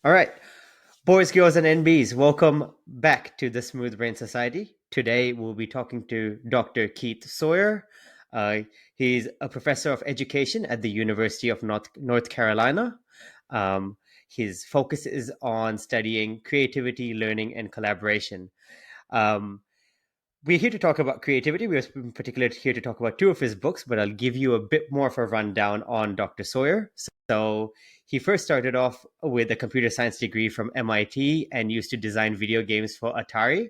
All right, boys, girls, and NBs, welcome back to the Smooth Brain Society. Today, we'll be talking to Dr. Keith Sawyer. Uh, he's a professor of education at the University of North Carolina. Um, his focus is on studying creativity, learning, and collaboration. Um, we're here to talk about creativity. We're in particular here to talk about two of his books, but I'll give you a bit more of a rundown on Dr. Sawyer. So he first started off with a computer science degree from MIT and used to design video games for Atari,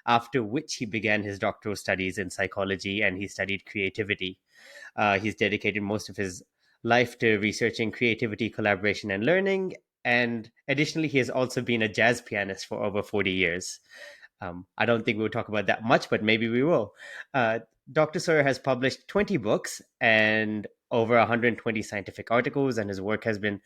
after which he began his doctoral studies in psychology and he studied creativity. He's dedicated most of his life to researching creativity, collaboration, and learning. And additionally, he has also been a jazz pianist for over 40 years. I don't think we'll talk about that much, but maybe we will. Uh, Dr. Sawyer has published 20 books and over 120 scientific articles, and his work has been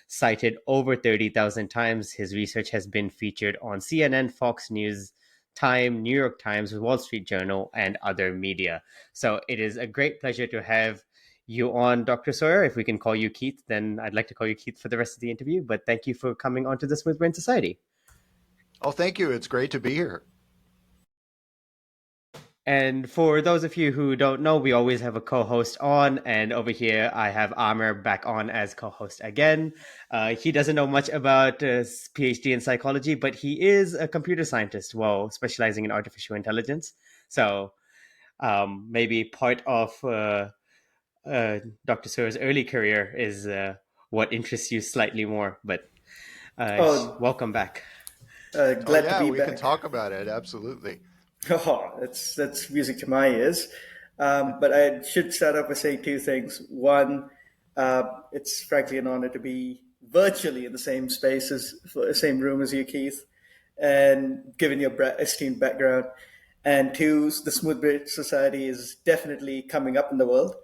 cited over 30,000 times. His research has been featured on CNN, Fox News, Time, New York Times, Wall Street Journal, and other media. So it is a great pleasure to have you on, Dr. Sawyer. If we can call you Keith, then I'd like to call you Keith for the rest of the interview. But thank you for coming on to the Smooth Brain Society. Oh, thank you. It's great to be here. And for those of you who don't know, we always have a co-host on, and over here I have Amir back on as co-host again. He doesn't know much about PhD in psychology, but he is a computer scientist, well, specializing in artificial intelligence. So maybe part of Dr. Sur's early career is what interests you slightly more. But Oh, welcome back. Oh, glad to yeah, be we can back. talk about it. Absolutely. Oh, that's music to my ears. But I should start off by saying two things. One, it's frankly an honor to be virtually in the same space as same room as you, Keith, and given your esteemed background. And two, the Smooth Bridge Society is definitely coming up in the world.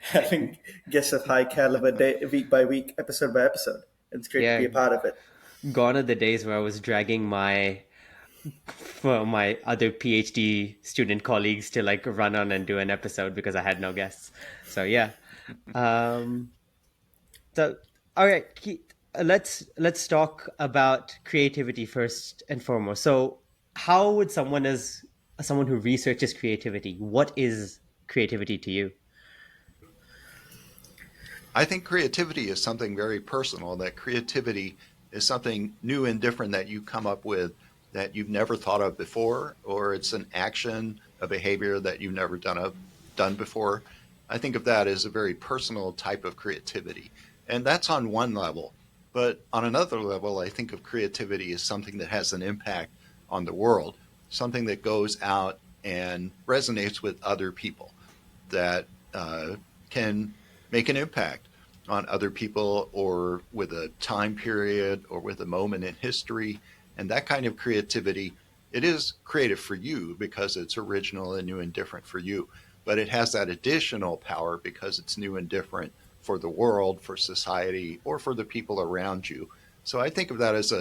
Having guests of high caliber week by week, episode by episode. It's great to Yeah, be a part of it. gone are the days where I was dragging my for my other PhD student colleagues to like run on and do an episode because I had no guests. So yeah. Um, so all right, Keith, let's talk about creativity first and foremost. So how would someone who researches creativity, what is creativity to you? I think creativity is something very personal, that creativity is something new and different that you come up with that you've never thought of before, or it's an action, a behavior that you've never done before. I think of that as a very personal type of creativity. And that's on one level. But on another level, I think of creativity as something that has an impact on the world, something that goes out and resonates with other people, that can make an impact on other people or with a time period or with a moment in history. And that kind of creativity, it is creative for you because it's original and new and different for you. But it has that additional power because it's new and different for the world, for society, or for the people around you. So I think of that as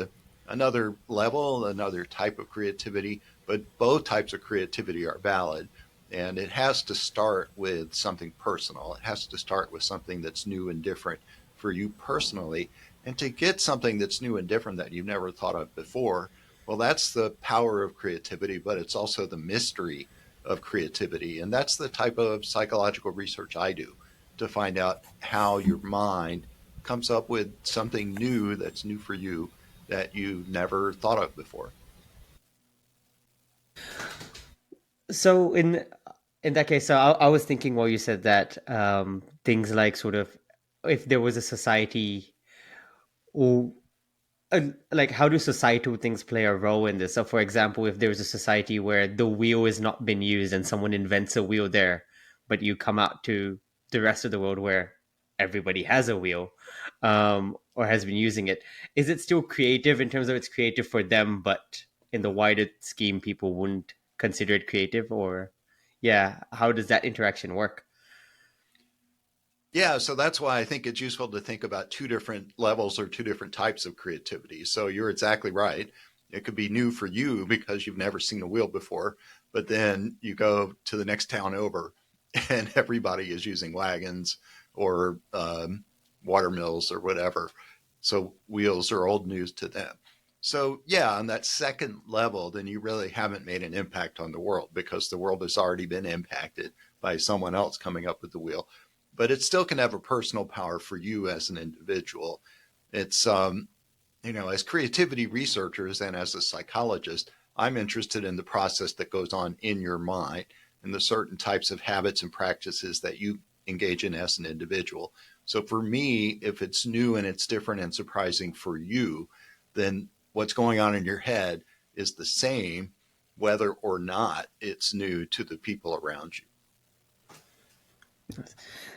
another level, another type of creativity, but both types of creativity are valid. And it has to start with something personal. It has to start with something that's new and different for you personally. And to get something that's new and different that you've never thought of before, well, that's the power of creativity, but it's also the mystery of creativity. And that's the type of psychological research I do, to find out how your mind comes up with something new that's new for you that you've never thought of before. So in that case, so I was thinking while you said that things like sort of if there was a society, or like how do societal things play a role in this? So, for example, if there was a society where the wheel is not been used and someone invents a wheel there, but you come out to the rest of the world where everybody has a wheel, or has been using it, is it still creative in terms of it's creative for them, but in the wider scheme, people wouldn't consider it creative? Or, yeah, how does that interaction work? Yeah, so that's why I think it's useful to think about two different levels or two different types of creativity. So you're exactly right. It could be new for you because you've never seen a wheel before, but then you go to the next town over and everybody is using wagons or water mills or whatever. So wheels are old news to them. So, yeah, on that second level, then you really haven't made an impact on the world because the world has already been impacted by someone else coming up with the wheel. But it still can have a personal power for you as an individual. It's, as creativity researchers and as a psychologist, I'm interested in the process that goes on in your mind and the certain types of habits and practices that you engage in as an individual. So for me, if it's new and it's different and surprising for you, then what's going on in your head is the same, whether or not it's new to the people around you.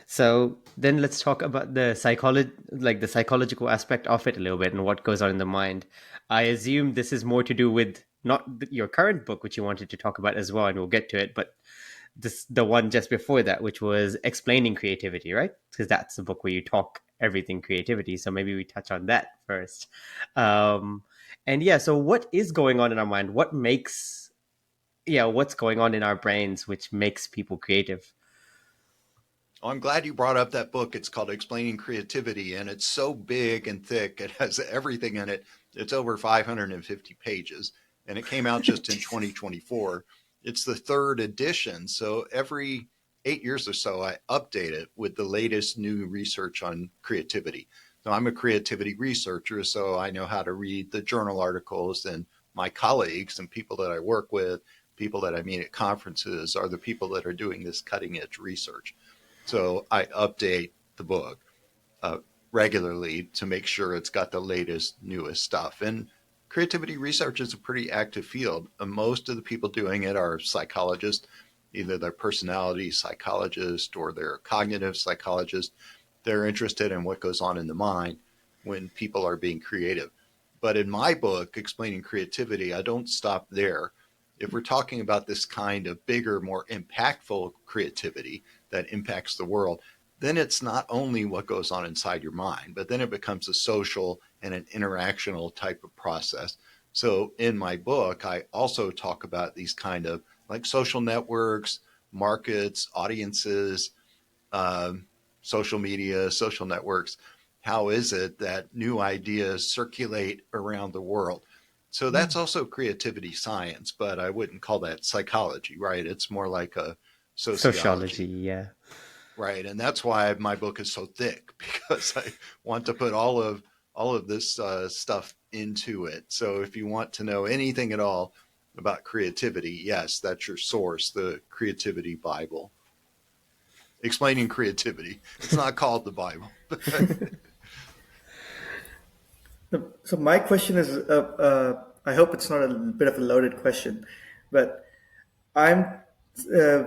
So then let's talk about the psychological aspect of it a little bit and what goes on in the mind. I assume this is more to do with not your current book, which you wanted to talk about as well, and we'll get to it, but the one just before that, which was explaining creativity, right? Because that's the book where you talk everything creativity. So maybe we touch on that first. Um, and yeah, so what is going on in our mind? What's going on in our brains, which makes people creative? Oh, I'm glad you brought up that book. It's called Explaining Creativity, and it's so big and thick. It has everything in it. It's over 550 pages, and it came out just in 2024. It's the third edition. So every 8 years or so, I update it with the latest new research on creativity. So I'm a creativity researcher, so I know how to read the journal articles, and my colleagues and people that I work with, people that I meet at conferences, are the people that are doing this cutting edge research. So I update the book uh, regularly to make sure it's got the latest, newest stuff. And creativity research is a pretty active field. Most of the people doing it are psychologists, either they're personality psychologists or they're cognitive psychologists. They're interested in what goes on in the mind when people are being creative. But in my book, Explaining Creativity, I don't stop there. If we're talking about this kind of bigger, more impactful creativity that impacts the world, then it's not only what goes on inside your mind, but then it becomes a social and an interactional type of process. So in my book, I also talk about these kind of like social networks, markets, audiences, um, social media, social networks. How is it that new ideas circulate around the world? So that's also creativity science, but I wouldn't call that psychology, right? It's more like a Sociology, sociology, yeah. right? And that's why my book is so thick because I want to put all of this stuff into it. So if you want to know anything at all about creativity, yes, that's your source, the Creativity Bible. Explaining creativity. It's not called the Bible. So my question is, I hope it's not a bit of a loaded question, but I'm uh,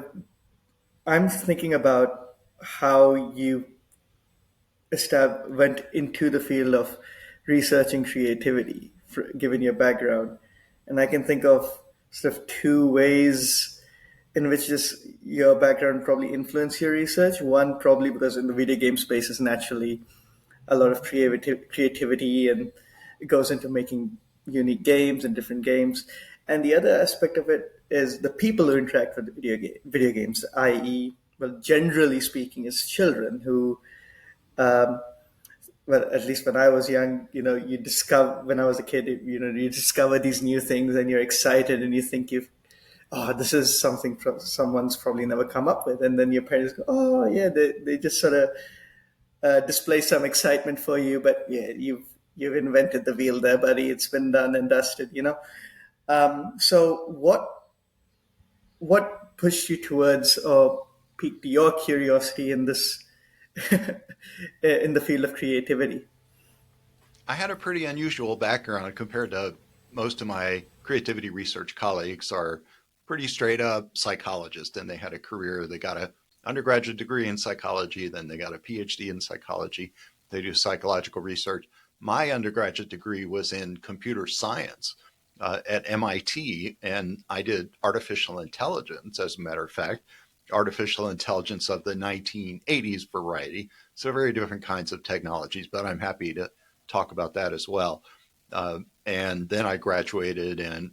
I'm thinking about how you went into the field of researching creativity, given your background, and I can think of sort of two ways in which this your background probably influenced your research. One, probably because in the video game space is naturally a lot of creativity and it goes into making unique games and different games. And the other aspect of it is the people who interact with video games, i.e., well, generally speaking, is children who, um, well, at least when I was young, you discover, when I was a kid, you discover these new things and you're excited and you think this is something someone's probably never come up with. And then your parents go, oh, yeah, they just sort of display some excitement for you, but yeah, you've invented the wheel there, buddy. It's been done and dusted. So what pushed you towards or piqued your curiosity in this in the field of creativity? I had a pretty unusual background compared to most of my creativity research colleagues are pretty straight up psychologists and they had a career. They got a undergraduate degree in psychology, then they got a PhD in psychology. They do psychological research. My undergraduate degree was in computer science at MIT, and I did artificial intelligence, as a matter of fact, artificial intelligence of the 1980s variety. So, very different kinds of technologies, but I'm happy to talk about that as well. And then I graduated and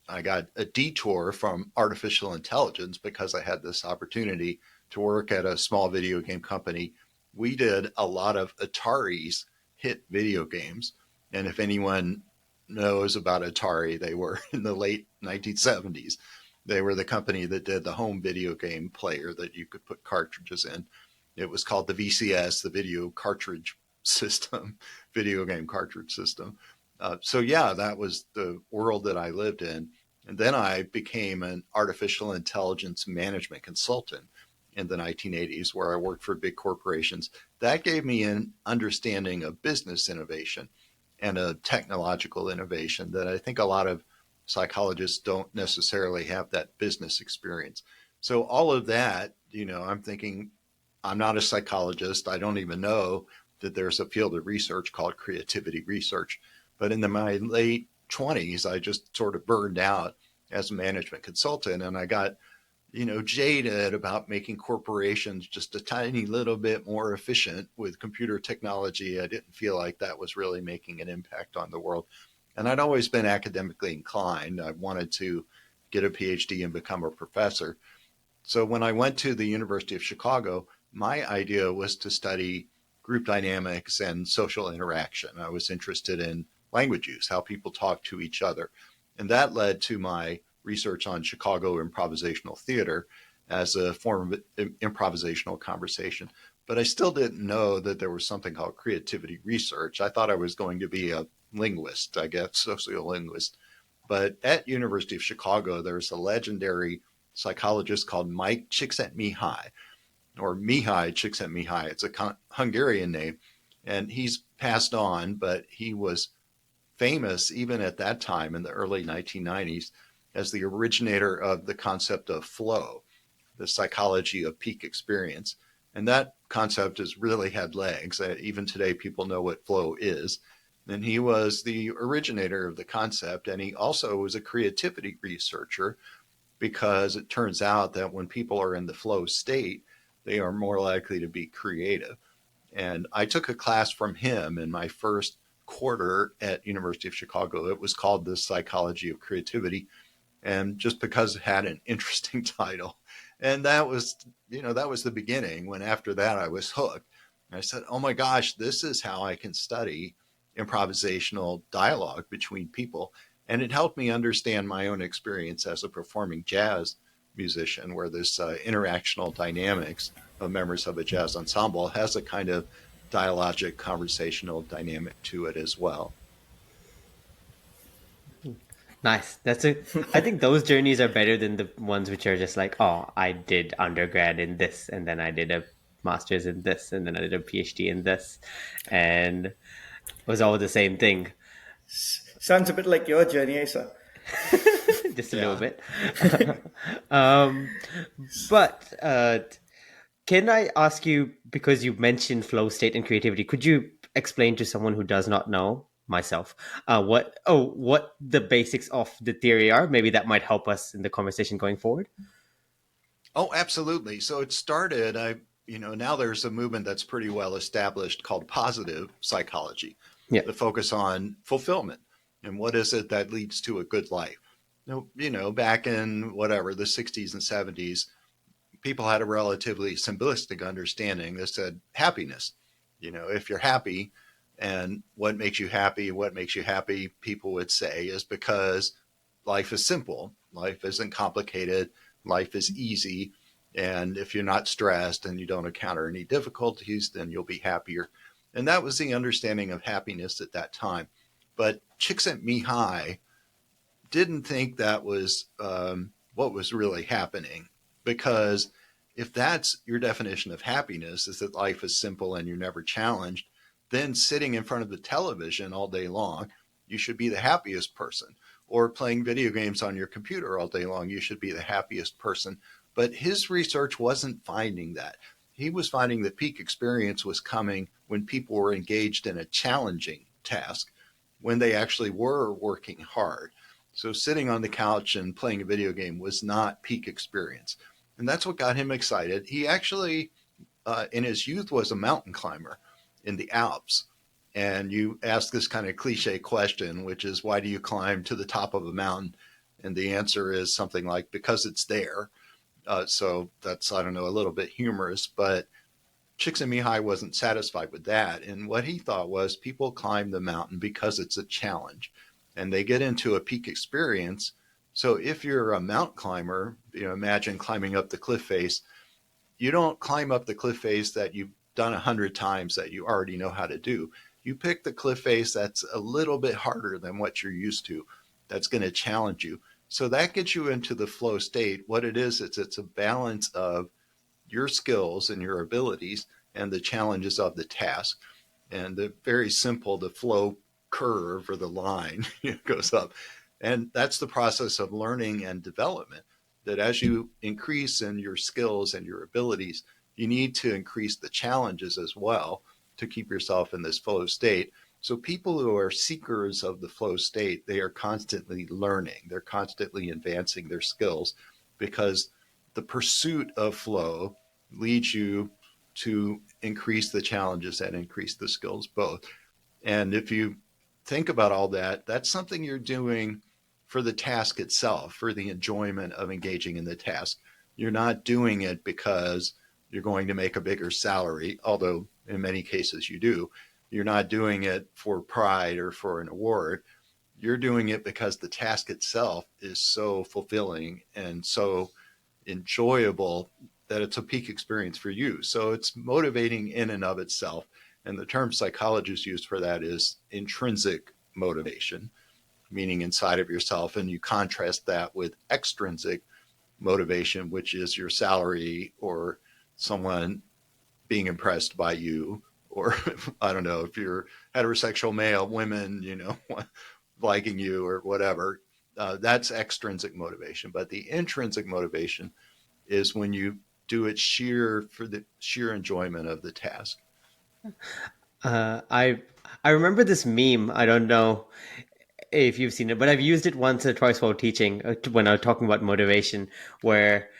I got a detour from artificial intelligence because I had this opportunity to work at a small video game company. We did a lot of Ataris hit video games. And if anyone knows about Atari, they were in the late 1970s. They were the company that did the home video game player that you could put cartridges in. It was called the VCS, the video cartridge system, video game cartridge system. So yeah, that was the world that I lived in. And then I became an artificial intelligence management consultant in the 1980s, where I worked for big corporations. That gave me an understanding of business innovation and a technological innovation that I think a lot of psychologists don't necessarily have that business experience. So all of that, I'm thinking, I'm not a psychologist. I don't even know that there's a field of research called creativity research. But in my late 20s, I just sort of burned out as a management consultant, and I got jaded about making corporations just a tiny little bit more efficient with computer technology. I didn't feel like that was really making an impact on the world. And I'd always been academically inclined. I wanted to get a PhD and become a professor. So when I went to the University of Chicago, my idea was to study group dynamics and social interaction. I was interested in language use, how people talk to each other. And that led to my research on Chicago improvisational theater as a form of improvisational conversation. But I still didn't know that there was something called creativity research. I thought I was going to be a linguist, I guess, sociolinguist. But at University of Chicago, there's a legendary psychologist called Mike Csikszentmihalyi, or Mihai Csikszentmihalyi. It's a Hungarian name, and he's passed on, but he was famous even at that time in the early 1990s as the originator of the concept of flow, the psychology of peak experience. And that concept has really had legs. Even today, people know what flow is. And he was the originator of the concept. And he also was a creativity researcher, because it turns out that when people are in the flow state, they are more likely to be creative. And I took a class from him in my first quarter at University of Chicago. It was called The Psychology of Creativity. And just because it had an interesting title. And that was the beginning, when after that I was hooked. And I said, oh my gosh, this is how I can study improvisational dialogue between people. And it helped me understand my own experience as a performing jazz musician, where this interactional dynamics of members of a jazz ensemble has a kind of dialogic conversational dynamic to it as well. Nice. I think those journeys are better than the ones which are just like, oh, I did undergrad in this, and then I did a master's in this, and then I did a PhD in this, and it was all the same thing. Sounds a bit like your journey, Asa. Just a Yeah. little bit. um, but can I ask you, because you mentioned flow state and creativity, could you explain to someone who does not know, myself, what the basics of the theory are? Maybe that might help us in the conversation going forward. Oh, absolutely. So it started, now there's a movement that's pretty well established called positive psychology, Yeah. the focus on fulfillment and what is it that leads to a good life. Back in whatever, the 60s and 70s, people had a relatively simplistic understanding that said happiness. If you're happy, and what makes you happy, people would say, is because life is simple. Life isn't complicated. Life is easy. And if you're not stressed and you don't encounter any difficulties, then you'll be happier. And that was the understanding of happiness at that time. But Csikszentmihalyi didn't think that was what was really happening, because if that's your definition of happiness, is that life is simple and you're never challenged, then sitting in front of the television all day long, you should be the happiest person. Or playing video games on your computer all day long, you should be the happiest person. But his research wasn't finding that. He was finding that peak experience was coming when people were engaged in a challenging task, when they actually were working hard. So sitting on the couch and playing a video game was not peak experience. And that's what got him excited. He actually, in his youth, was a mountain climber in the Alps. And you ask this kind of cliche question, which is, why do you climb to the top of a mountain? And the answer is something like, because it's there. So that's, I don't know, a little bit humorous, but Csikszentmihalyi wasn't satisfied with that. And what he thought was people climb the mountain because it's a challenge and they get into a peak experience. So if you're a mountain climber, imagine climbing up the cliff face. You don't climb up the cliff face that you've done 100 times that you already know how to do. You pick the cliff face that's a little bit harder than what you're used to, that's going to challenge you. So that gets you into the flow state. What it is, it's a balance of your skills and your abilities and the challenges of the task. And the very simple, the flow curve or the line goes up. And that's the process of learning and development. That as you increase in your skills and your abilities, you need to increase the challenges as well to keep yourself in this flow state. So people who are seekers of the flow state, they are constantly learning. They're constantly advancing their skills because the pursuit of flow leads you to increase the challenges and increase the skills both. And if you think about all that, that's something you're doing for the task itself, for the enjoyment of engaging in the task. You're not doing it because you're going to make a bigger salary, although in many cases you do. You're not doing it for pride or for an award. You're doing it because the task itself is so fulfilling and so enjoyable that it's a peak experience for you. So it's motivating in and of itself. And the term psychologists use for that is intrinsic motivation, meaning inside of yourself. And you contrast that with extrinsic motivation, which is your salary or someone being impressed by you. Or I don't know, if you're heterosexual male, women, liking you or whatever, that's extrinsic motivation. But the intrinsic motivation is when you do it for the sheer enjoyment of the task. I remember this meme. I don't know if you've seen it, but I've used it once or twice while teaching when I was talking about motivation, where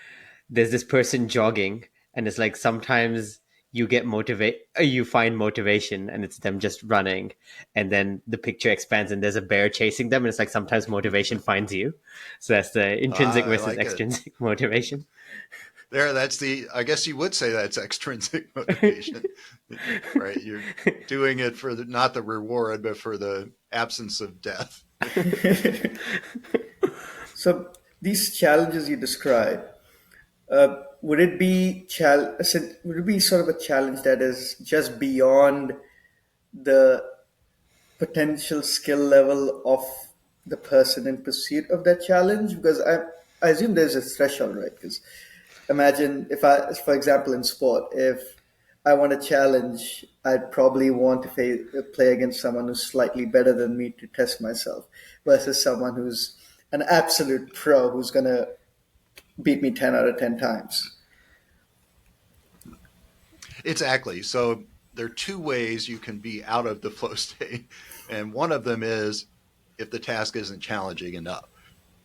there's this person jogging, and it's like sometimes you find motivation, and it's them just running, and then the picture expands, and there's a bear chasing them, and it's like sometimes motivation finds you. So that's the intrinsic I versus like it. extrinsic motivation. I guess you would say that's extrinsic motivation, right? You're doing it for not the reward, but for the absence of death. So these challenges you describe, would it be sort of a challenge that is just beyond the potential skill level of the person in pursuit of that challenge? Because I assume there's a threshold, right? Because imagine if for example, in sport, if I want a challenge, I'd probably want to play against someone who's slightly better than me to test myself versus someone who's an absolute pro who's going to beat me 10 out of 10 times. Exactly. So there are two ways you can be out of the flow state. And one of them is if the task isn't challenging enough.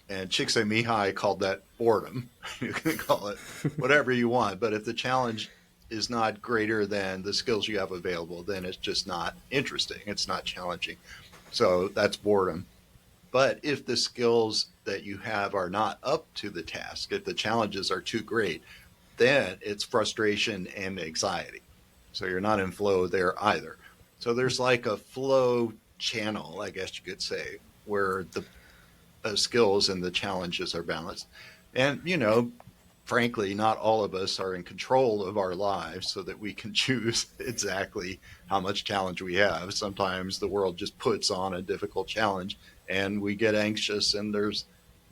And Csikszentmihalyi called that boredom. You can call it whatever you want. But if the challenge is not greater than the skills you have available, then it's just not interesting. It's not challenging. So that's boredom. But if the skills that you have are not up to the task, if the challenges are too great, then it's frustration and anxiety. So you're not in flow there either. So there's like a flow channel, I guess you could say, where the skills and the challenges are balanced. And, frankly, not all of us are in control of our lives so that we can choose exactly how much challenge we have. Sometimes the world just puts on a difficult challenge and we get anxious, and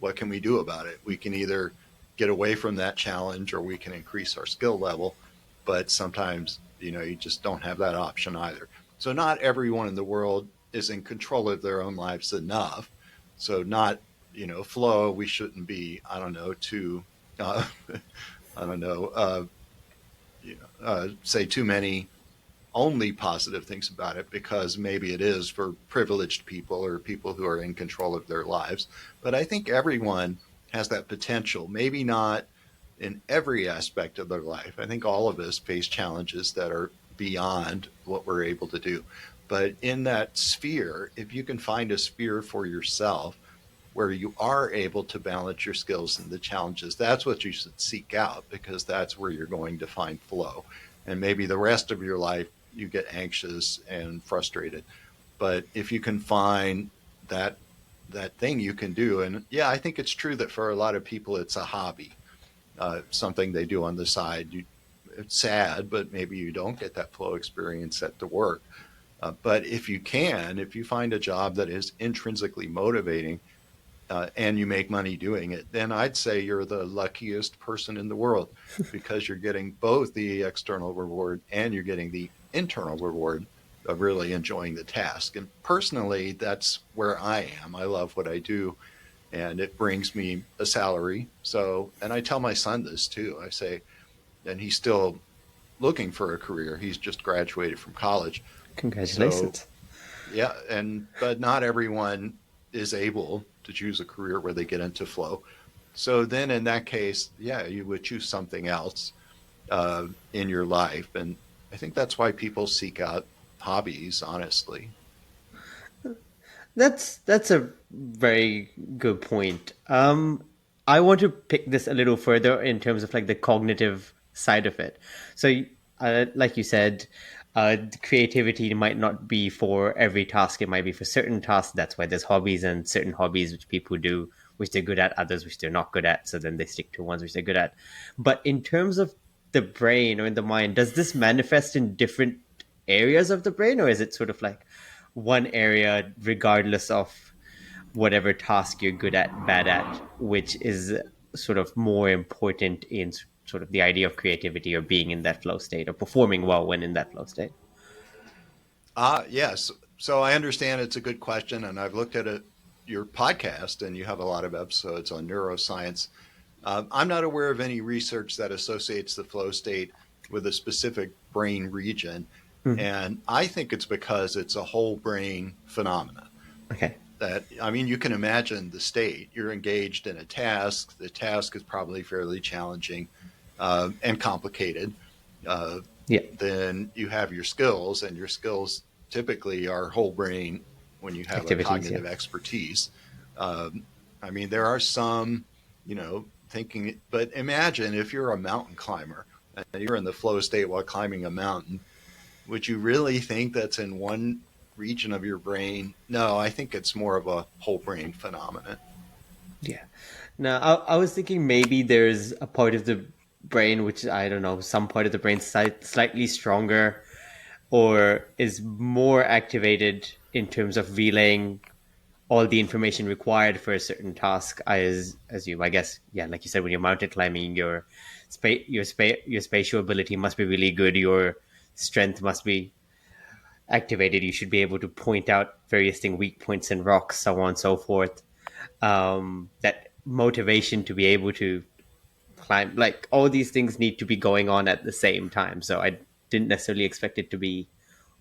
what can we do about it? We can either get away from that challenge or we can increase our skill level. But sometimes, you just don't have that option either. So not everyone in the world is in control of their own lives enough. So not, flow, we shouldn't be, I don't know, too, I don't know, say too many only positive things about it, because maybe it is for privileged people or people who are in control of their lives. But I think everyone has that potential, maybe not in every aspect of their life. I think all of us face challenges that are beyond what we're able to do. But in that sphere, if you can find a sphere for yourself where you are able to balance your skills and the challenges, that's what you should seek out, because that's where you're going to find flow. and maybe the rest of your life you get anxious and frustrated. But if you can find that that thing you can do, and yeah, I think it's true that for a lot of people it's a hobby, something they do on the side. It's sad, but maybe you don't get that flow experience at the work. But if you find a job that is intrinsically motivating, and you make money doing it, then I'd say you're the luckiest person in the world because you're getting both the external reward and you're getting the internal reward of really enjoying the task. And personally, that's where I am. I love what I do and it brings me a salary. So, and I tell my son this too. I say, and he's still looking for a career. He's just graduated from college. So Congratulations. yeah, and but not everyone is able to choose a career where they get into flow. So then, in that case, yeah, you would choose something else in your life, and I think that's why people seek out hobbies. Honestly, That's a very good point. I want to pick this a little further in terms of like the cognitive side of it. So, like you said, creativity might not be for every task. It might be for certain tasks. That's why there's hobbies and certain hobbies which people do, which they're good at, others which they're not good at. So then they stick to ones which they're good at. But in terms of the brain or in the mind, does this manifest in different areas of the brain, or is it sort of like one area regardless of whatever task you're good at, bad at, which is sort of more important in sort of the idea of creativity or being in that flow state or performing well when in that flow state? yes. So I understand it's a good question, and I've looked at it, your podcast, and you have a lot of episodes on neuroscience. I'm not aware of any research that associates the flow state with a specific brain region. Mm. And I think it's because it's a whole brain phenomena. Okay. That, I mean, you can imagine the state. You're engaged in a task. The task is probably fairly challenging and complicated. Uh, Yeah. then you have your skills, and your skills typically are whole brain when you have a Activities. Yeah. cognitive expertise. Um, I mean, there are some, thinking, but imagine if you're a mountain climber and you're in the flow state while climbing a mountain, would you really think that's in one region of your brain? No, I think it's more of a whole brain phenomenon. Yeah. Now, I was thinking maybe there's a part of the brain which I don't know, some part of the brain slightly stronger or is more activated in terms of relaying all the information required for a certain task as you, I guess, yeah, like you said, when you're mountain climbing, your spatial ability must be really good, your strength must be activated, you should be able to point out various thing, weak points in rocks, so on and so forth. That motivation to be able to climb, like all these things need to be going on at the same time, so I didn't necessarily expect it to be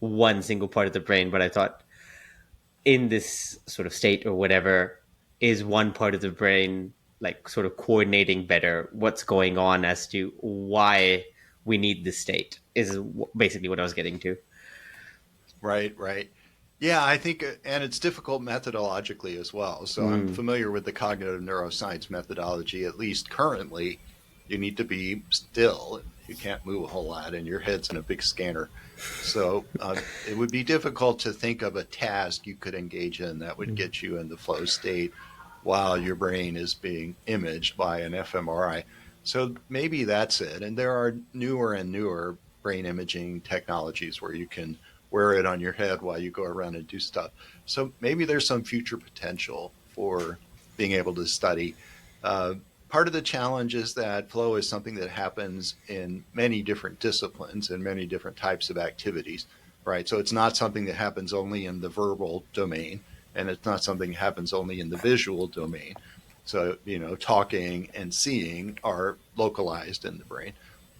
one single part of the brain, but I thought in this sort of state or whatever, is one part of the brain like sort of coordinating better what's going on as to why we need this state is basically what I was getting to. Right, right. Yeah, I think, and it's difficult methodologically as well. So I'm Mm, familiar with the cognitive neuroscience methodology, at least currently. You need to be still. You can't move a whole lot, and your head's in a big scanner. So it would be difficult to think of a task you could engage in that would mm, get you in the flow state while your brain is being imaged by an fMRI. So maybe that's it. And there are newer and newer brain imaging technologies where you can wear it on your head while you go around and do stuff. So maybe there's some future potential for being able to study. Uh, Part of the challenge is that flow is something that happens in many different disciplines and many different types of activities, right? So it's not something that happens only in the verbal domain, and it's not something that happens only in the visual domain. So, talking and seeing are localized in the brain.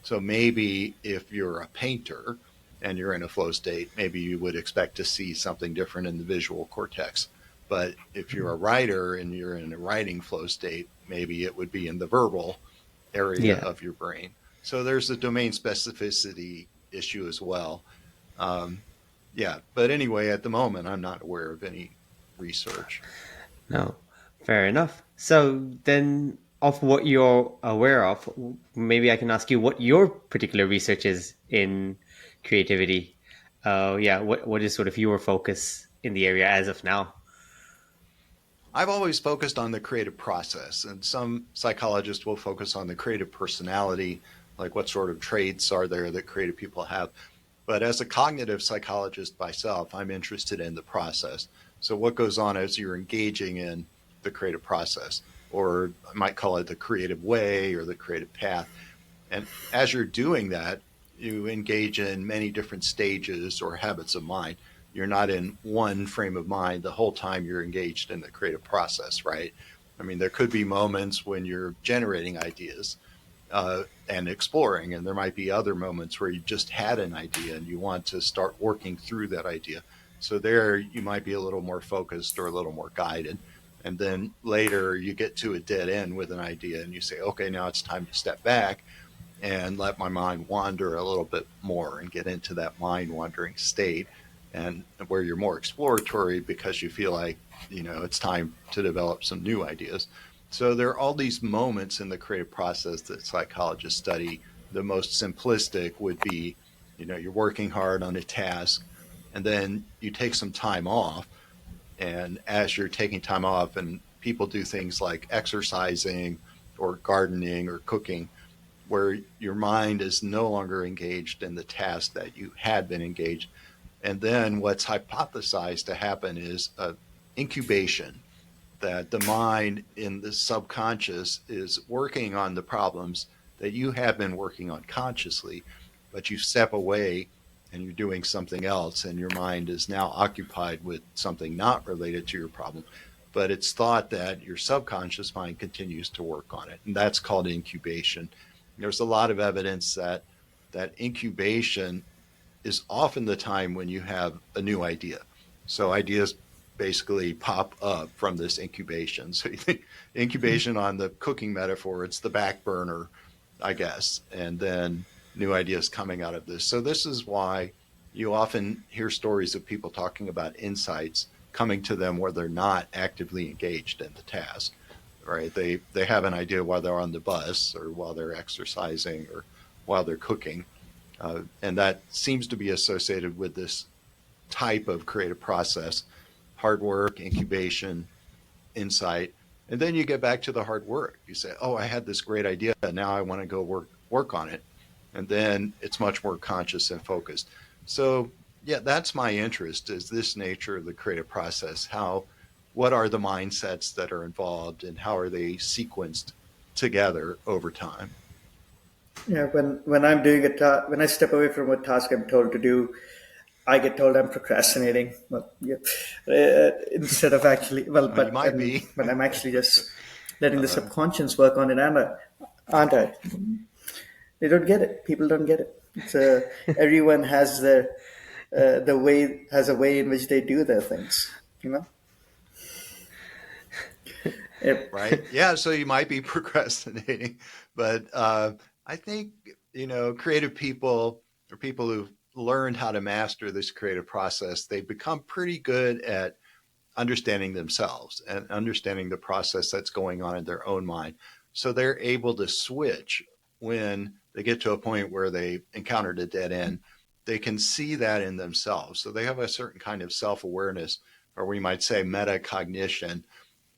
So maybe if you're a painter and you're in a flow state, maybe you would expect to see something different in the visual cortex. But if you're a writer and you're in a writing flow state, maybe it would be in the verbal area yeah. of your brain. So there's a domain specificity issue as well. Um, yeah, but anyway, at the moment, I'm not aware of any research. No, fair enough. So then of what you're aware of, maybe I can ask you what your particular research is in creativity. Yeah, what is sort of your focus in the area as of now? I've always focused on the creative process, and some psychologists will focus on the creative personality, like what sort of traits are there that creative people have. But as a cognitive psychologist myself, I'm interested in the process. So, what goes on as you're engaging in the creative process, or I might call it the creative way or the creative path. And as you're doing that, you engage in many different stages or habits of mind. You're not in one frame of mind the whole time you're engaged in the creative process, right? I mean, there could be moments when you're generating ideas and exploring, and there might be other moments where you just had an idea and you want to start working through that idea. So there you might be a little more focused or a little more guided. And then later you get to a dead end with an idea and you say, okay, now it's time to step back and let my mind wander a little bit more and get into that mind wandering state, and where you're more exploratory because you feel like it's time to develop some new ideas. So there are all these moments in the creative process that psychologists study. The most simplistic would be you're working hard on a task and then you take some time off, and as you're taking time off, and people do things like exercising or gardening or cooking, where your mind is no longer engaged in the task that you had been engaged. And then what's hypothesized to happen is incubation, that the mind in the subconscious is working on the problems that you have been working on consciously, but you step away and you're doing something else, and your mind is now occupied with something not related to your problem. But it's thought that your subconscious mind continues to work on it, and that's called incubation. There's a lot of evidence that incubation is often the time when you have a new idea. So ideas basically pop up from this incubation. So you think incubation on the cooking metaphor, it's the back burner, I guess, and then new ideas coming out of this. So this is why you often hear stories of people talking about insights coming to them where they're not actively engaged in the task, right? They have an idea while they're on the bus or while they're exercising or while they're cooking. And that seems to be associated with this type of creative process: hard work, incubation, insight. And then you get back to the hard work. You say, oh, I had this great idea. Now I want to go work on it. And then it's much more conscious and focused. So yeah, that's my interest, is this nature of the creative process. What are the mindsets that are involved and how are they sequenced together over time? Yeah, when I'm doing when I step away from a task I'm told to do, I get told I'm procrastinating. Well, yeah, instead of actually, well, You might be. but I'm actually just letting the uh, subconscious work on it, aren't I? They don't get it. People don't get it. Everyone has a way in which they do their things. You know. Yep. right? Yeah, so you might be procrastinating, but I think creative people or people who've learned how to master this creative process, they become pretty good at understanding themselves and understanding the process that's going on in their own mind. So they're able to switch when they get to a point where they encountered a dead end. They can see that in themselves. So they have a certain kind of self awareness, or we might say metacognition,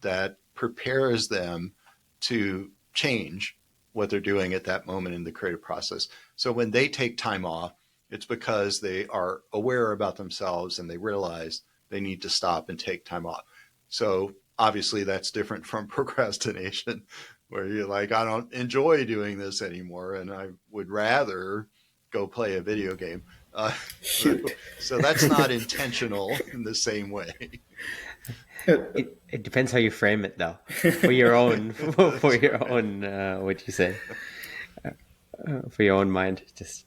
that prepares them to change what they're doing at that moment in the creative process. So when they take time off, it's because they are aware about themselves and they realize they need to stop and take time off. So obviously that's different from procrastination, where you're like, I don't enjoy doing this anymore and I would rather go play a video game. Shoot. So that's not intentional in the same way. It depends how you frame it, though, for your own for your own what you say, for your own mind. Just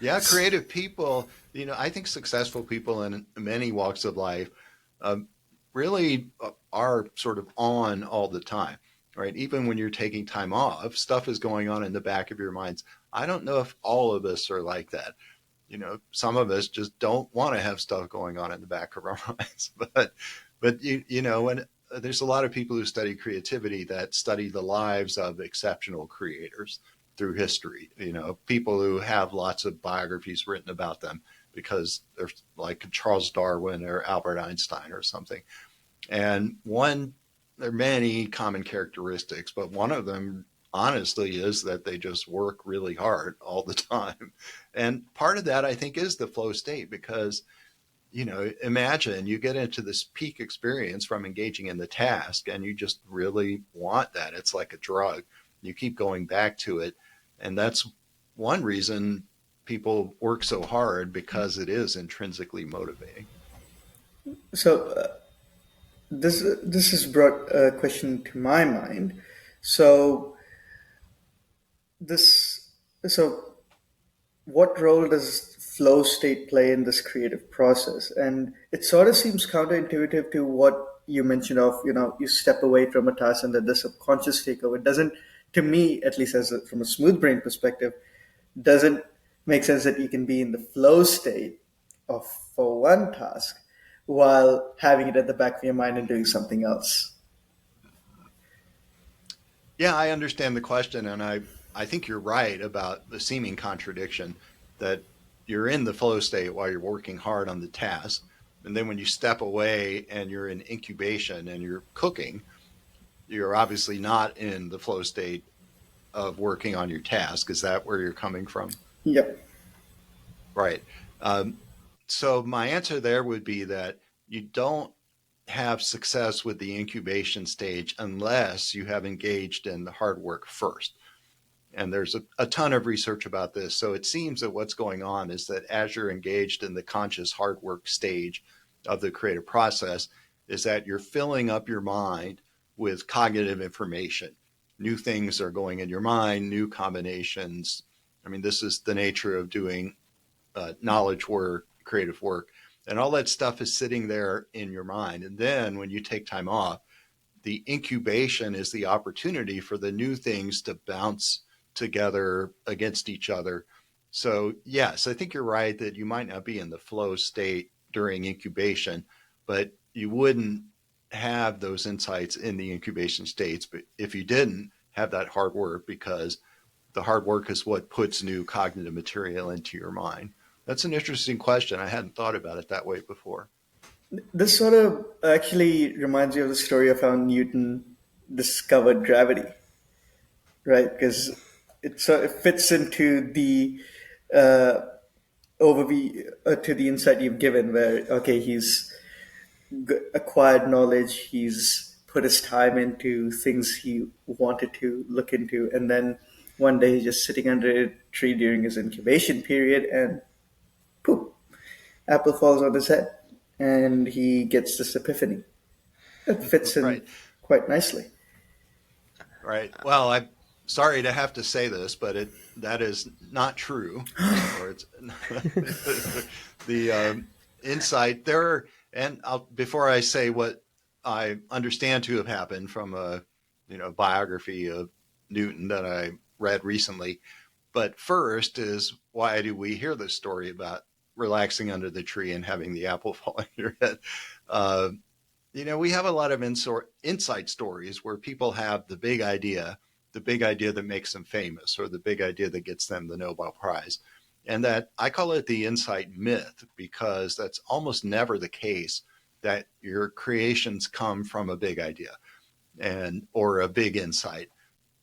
Yeah, creative people, I think successful people in many walks of life um, really are sort of on all the time, right? Even when you're taking time off, stuff is going on in the back of your minds. I don't know if all of us are like that. Some of us just don't want to have stuff going on in the back of our minds. But when there's a lot of people who study creativity that study the lives of exceptional creators through history. People who have lots of biographies written about them because they're like Charles Darwin or Albert Einstein or something. And there are many common characteristics, but one of them honestly is that they just work really hard all the time. And part of that, I think, is the flow state because imagine you get into this peak experience from engaging in the task and you just really want that. It's like a drug. You keep going back to it. And that's one reason people work so hard, because it is intrinsically motivating. So this has brought a question to my mind. So this so what role does flow state play in this creative process? And it sort of seems counterintuitive to what you mentioned of, you step away from a task and then the subconscious take over. It doesn't, to me, at least from a smooth brain perspective, doesn't make sense that you can be in the flow state of for one task while having it at the back of your mind and doing something else. Yeah, I understand the question, and I think you're right about the seeming contradiction that you're in the flow state while you're working hard on the task. And then when you step away and you're in incubation and you're cooking, you're obviously not in the flow state of working on your task. Is that where you're coming from? Yep. Right. Um, so my answer there would be that you don't have success with the incubation stage unless you have engaged in the hard work first. And there's a ton of research about this. So it seems that what's going on is that as you're engaged in the conscious hard work stage of the creative process, is that you're filling up your mind with cognitive information. New things are going in your mind, new combinations. I mean, this is the nature of doing knowledge work, creative work. And all that stuff is sitting there in your mind. And then when you take time off, the incubation is the opportunity for the new things to bounce together against each other. So, yes, I think you're right that you might not be in the flow state during incubation, but you wouldn't have those insights in the incubation states. But if you didn't have that hard work, because the hard work is what puts new cognitive material into your mind. That's an interesting question. I hadn't thought about it that way before. This sort of actually reminds me of the story of how Newton discovered gravity, right? Because it fits into the uh, overview, to the insight you've given, where okay, he's acquired knowledge, he's put his time into things he wanted to look into, and then one day he's just sitting under a tree during his incubation period, and poof, apple falls on his head, and he gets this epiphany. It fits in Right. quite nicely. Right. Well, I'm sorry to have to say this, but that is not true. Or it's the insight there. And before I say what I understand to have happened from a biography of Newton that I read recently, but first is, why do we hear this story about relaxing under the tree and having the apple fall on your head? Uh, we have a lot of insight stories where people have the big idea that makes them famous, or the big idea that gets them the Nobel Prize. And that I call it the insight myth, because that's almost never the case that your creations come from a big idea or a big insight.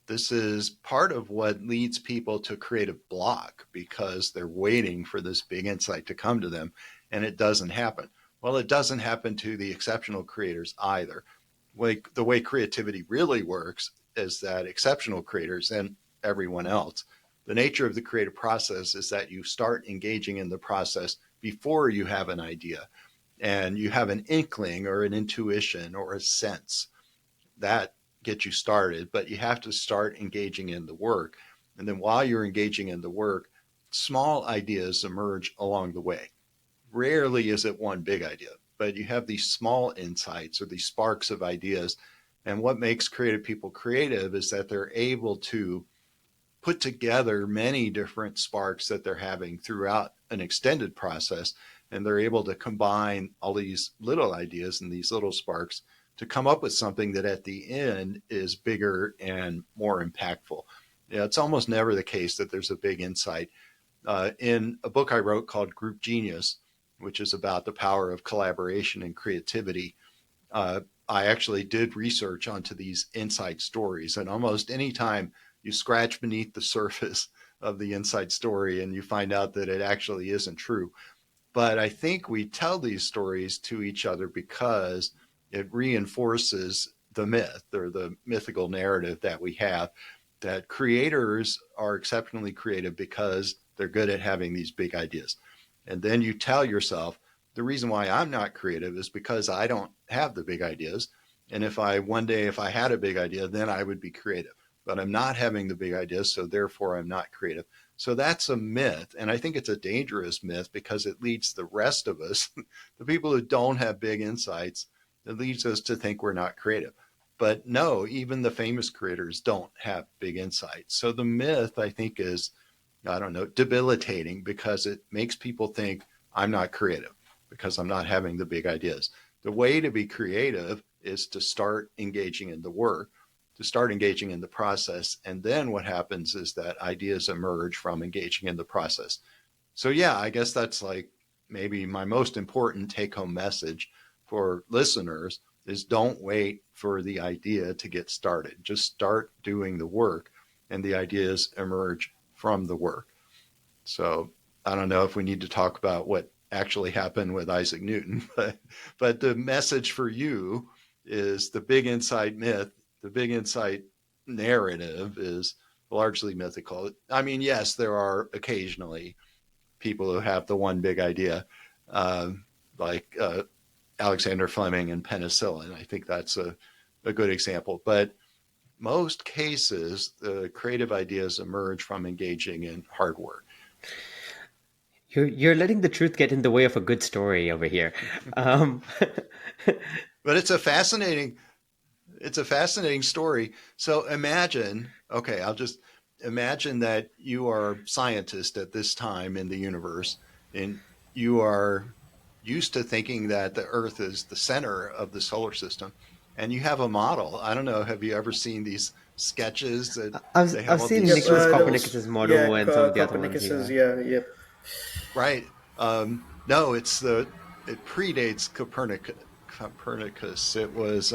This is part of what leads people to creative block, because they're waiting for this big insight to come to them and it doesn't happen. Well, it doesn't happen to the exceptional creators either. The way creativity really works is that exceptional creators and everyone else, the nature of the creative process is that you start engaging in the process before you have an idea, and you have an inkling or an intuition or a sense that gets you started, but you have to start engaging in the work. And then while you're engaging in the work, small ideas emerge along the way. Rarely is it one big idea, but you have these small insights or these sparks of ideas. And what makes creative people creative is that they're able to put together many different sparks that they're having throughout an extended process. And they're able to combine all these little ideas and these little sparks to come up with something that at the end is bigger and more impactful. Yeah, it's almost never the case that there's a big insight. In a book I wrote called Group Genius, which is about the power of collaboration and creativity, uh, I actually did research onto these inside stories. And almost any time you scratch beneath the surface of the inside story and you find out that it actually isn't true. But I think we tell these stories to each other because it reinforces the myth or the mythical narrative that we have, that creators are exceptionally creative because they're good at having these big ideas. And then you tell yourself, the reason why I'm not creative is because I don't have the big ideas. And if I one day, if I had a big idea, then I would be creative. But I'm not having the big ideas, so therefore I'm not creative. So that's a myth. And I think it's a dangerous myth because it leads the rest of us, the people who don't have big insights, it leads us to think we're not creative. But no, even the famous creators don't have big insights. So the myth, I think, is, I don't know, debilitating because it makes people think I'm not creative because I'm not having the big ideas. The way to be creative is to start engaging in the work, to start engaging in the process. And then what happens is that ideas emerge from engaging in the process. So, yeah, I guess that's like maybe my most important take home message for listeners is don't wait for the idea to get started. Just start doing the work and the ideas emerge from the work. So I don't know if we need to talk about what actually happened with Isaac Newton, but the message for you is the big insight myth, the big insight narrative is largely mythical. I mean, yes, there are occasionally people who have the one big idea, uh, like Alexander Fleming and penicillin. I think that's a good example. But most cases, the creative ideas emerge from engaging in hard work. You're letting the truth get in the way of a good story over here. Um, But it's a fascinating story. So imagine, okay, I'll just imagine that you are a scientist at this time in the universe, and you are used to thinking that the Earth is the center of the solar system, and you have a model. I don't know, have you ever seen these sketches that they have I've all seen these Yep, Nicholas that circles, was Copernicus's model and some of the other ones. Copernicus's. Yeah. Yeah, yep. right? No, it predates Copernicus. It was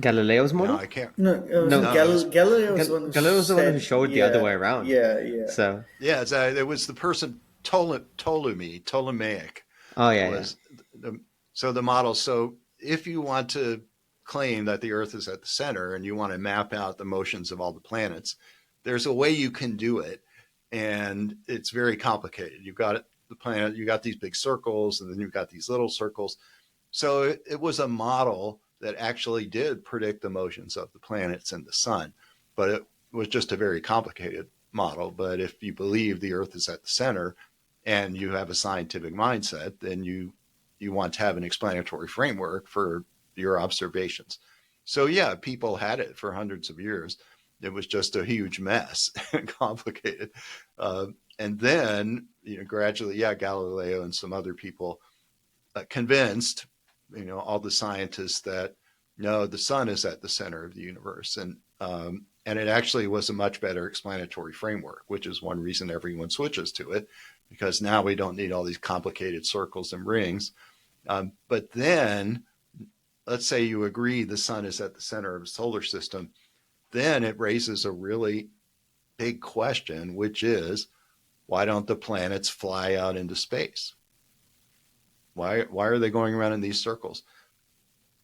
Galileo's now model? I can't. No, No, No, it was Galileo was the one who Galileo's the one who said, showed the other yeah, way around. yeah, yeah. So, it was the person Ptolemaic oh yeah, yeah. was the, so the model. So if you want to claim that the Earth is at the center and you want to map out the motions of all the planets, there's a way you can do it, and it's very complicated. You've got the planet, you got these big circles, and then you've got these little circles. So it was a model that actually did predict the motions of the planets and the sun, but it was just a very complicated model. But if you believe the Earth is at the center and you have a scientific mindset, then you want to have an explanatory framework for your observations. So yeah, people had it for hundreds of years. It was just a huge mess and complicated. Uh, and then, gradually, yeah, Galileo and some other people convinced, all the scientists that no, the sun is at the center of the universe, and it actually was a much better explanatory framework, which is one reason everyone switches to it, because now we don't need all these complicated circles and rings. But then, let's say you agree the sun is at the center of the solar system, then it raises a really big question, which is, why don't the planets fly out into space? Why are they going around in these circles?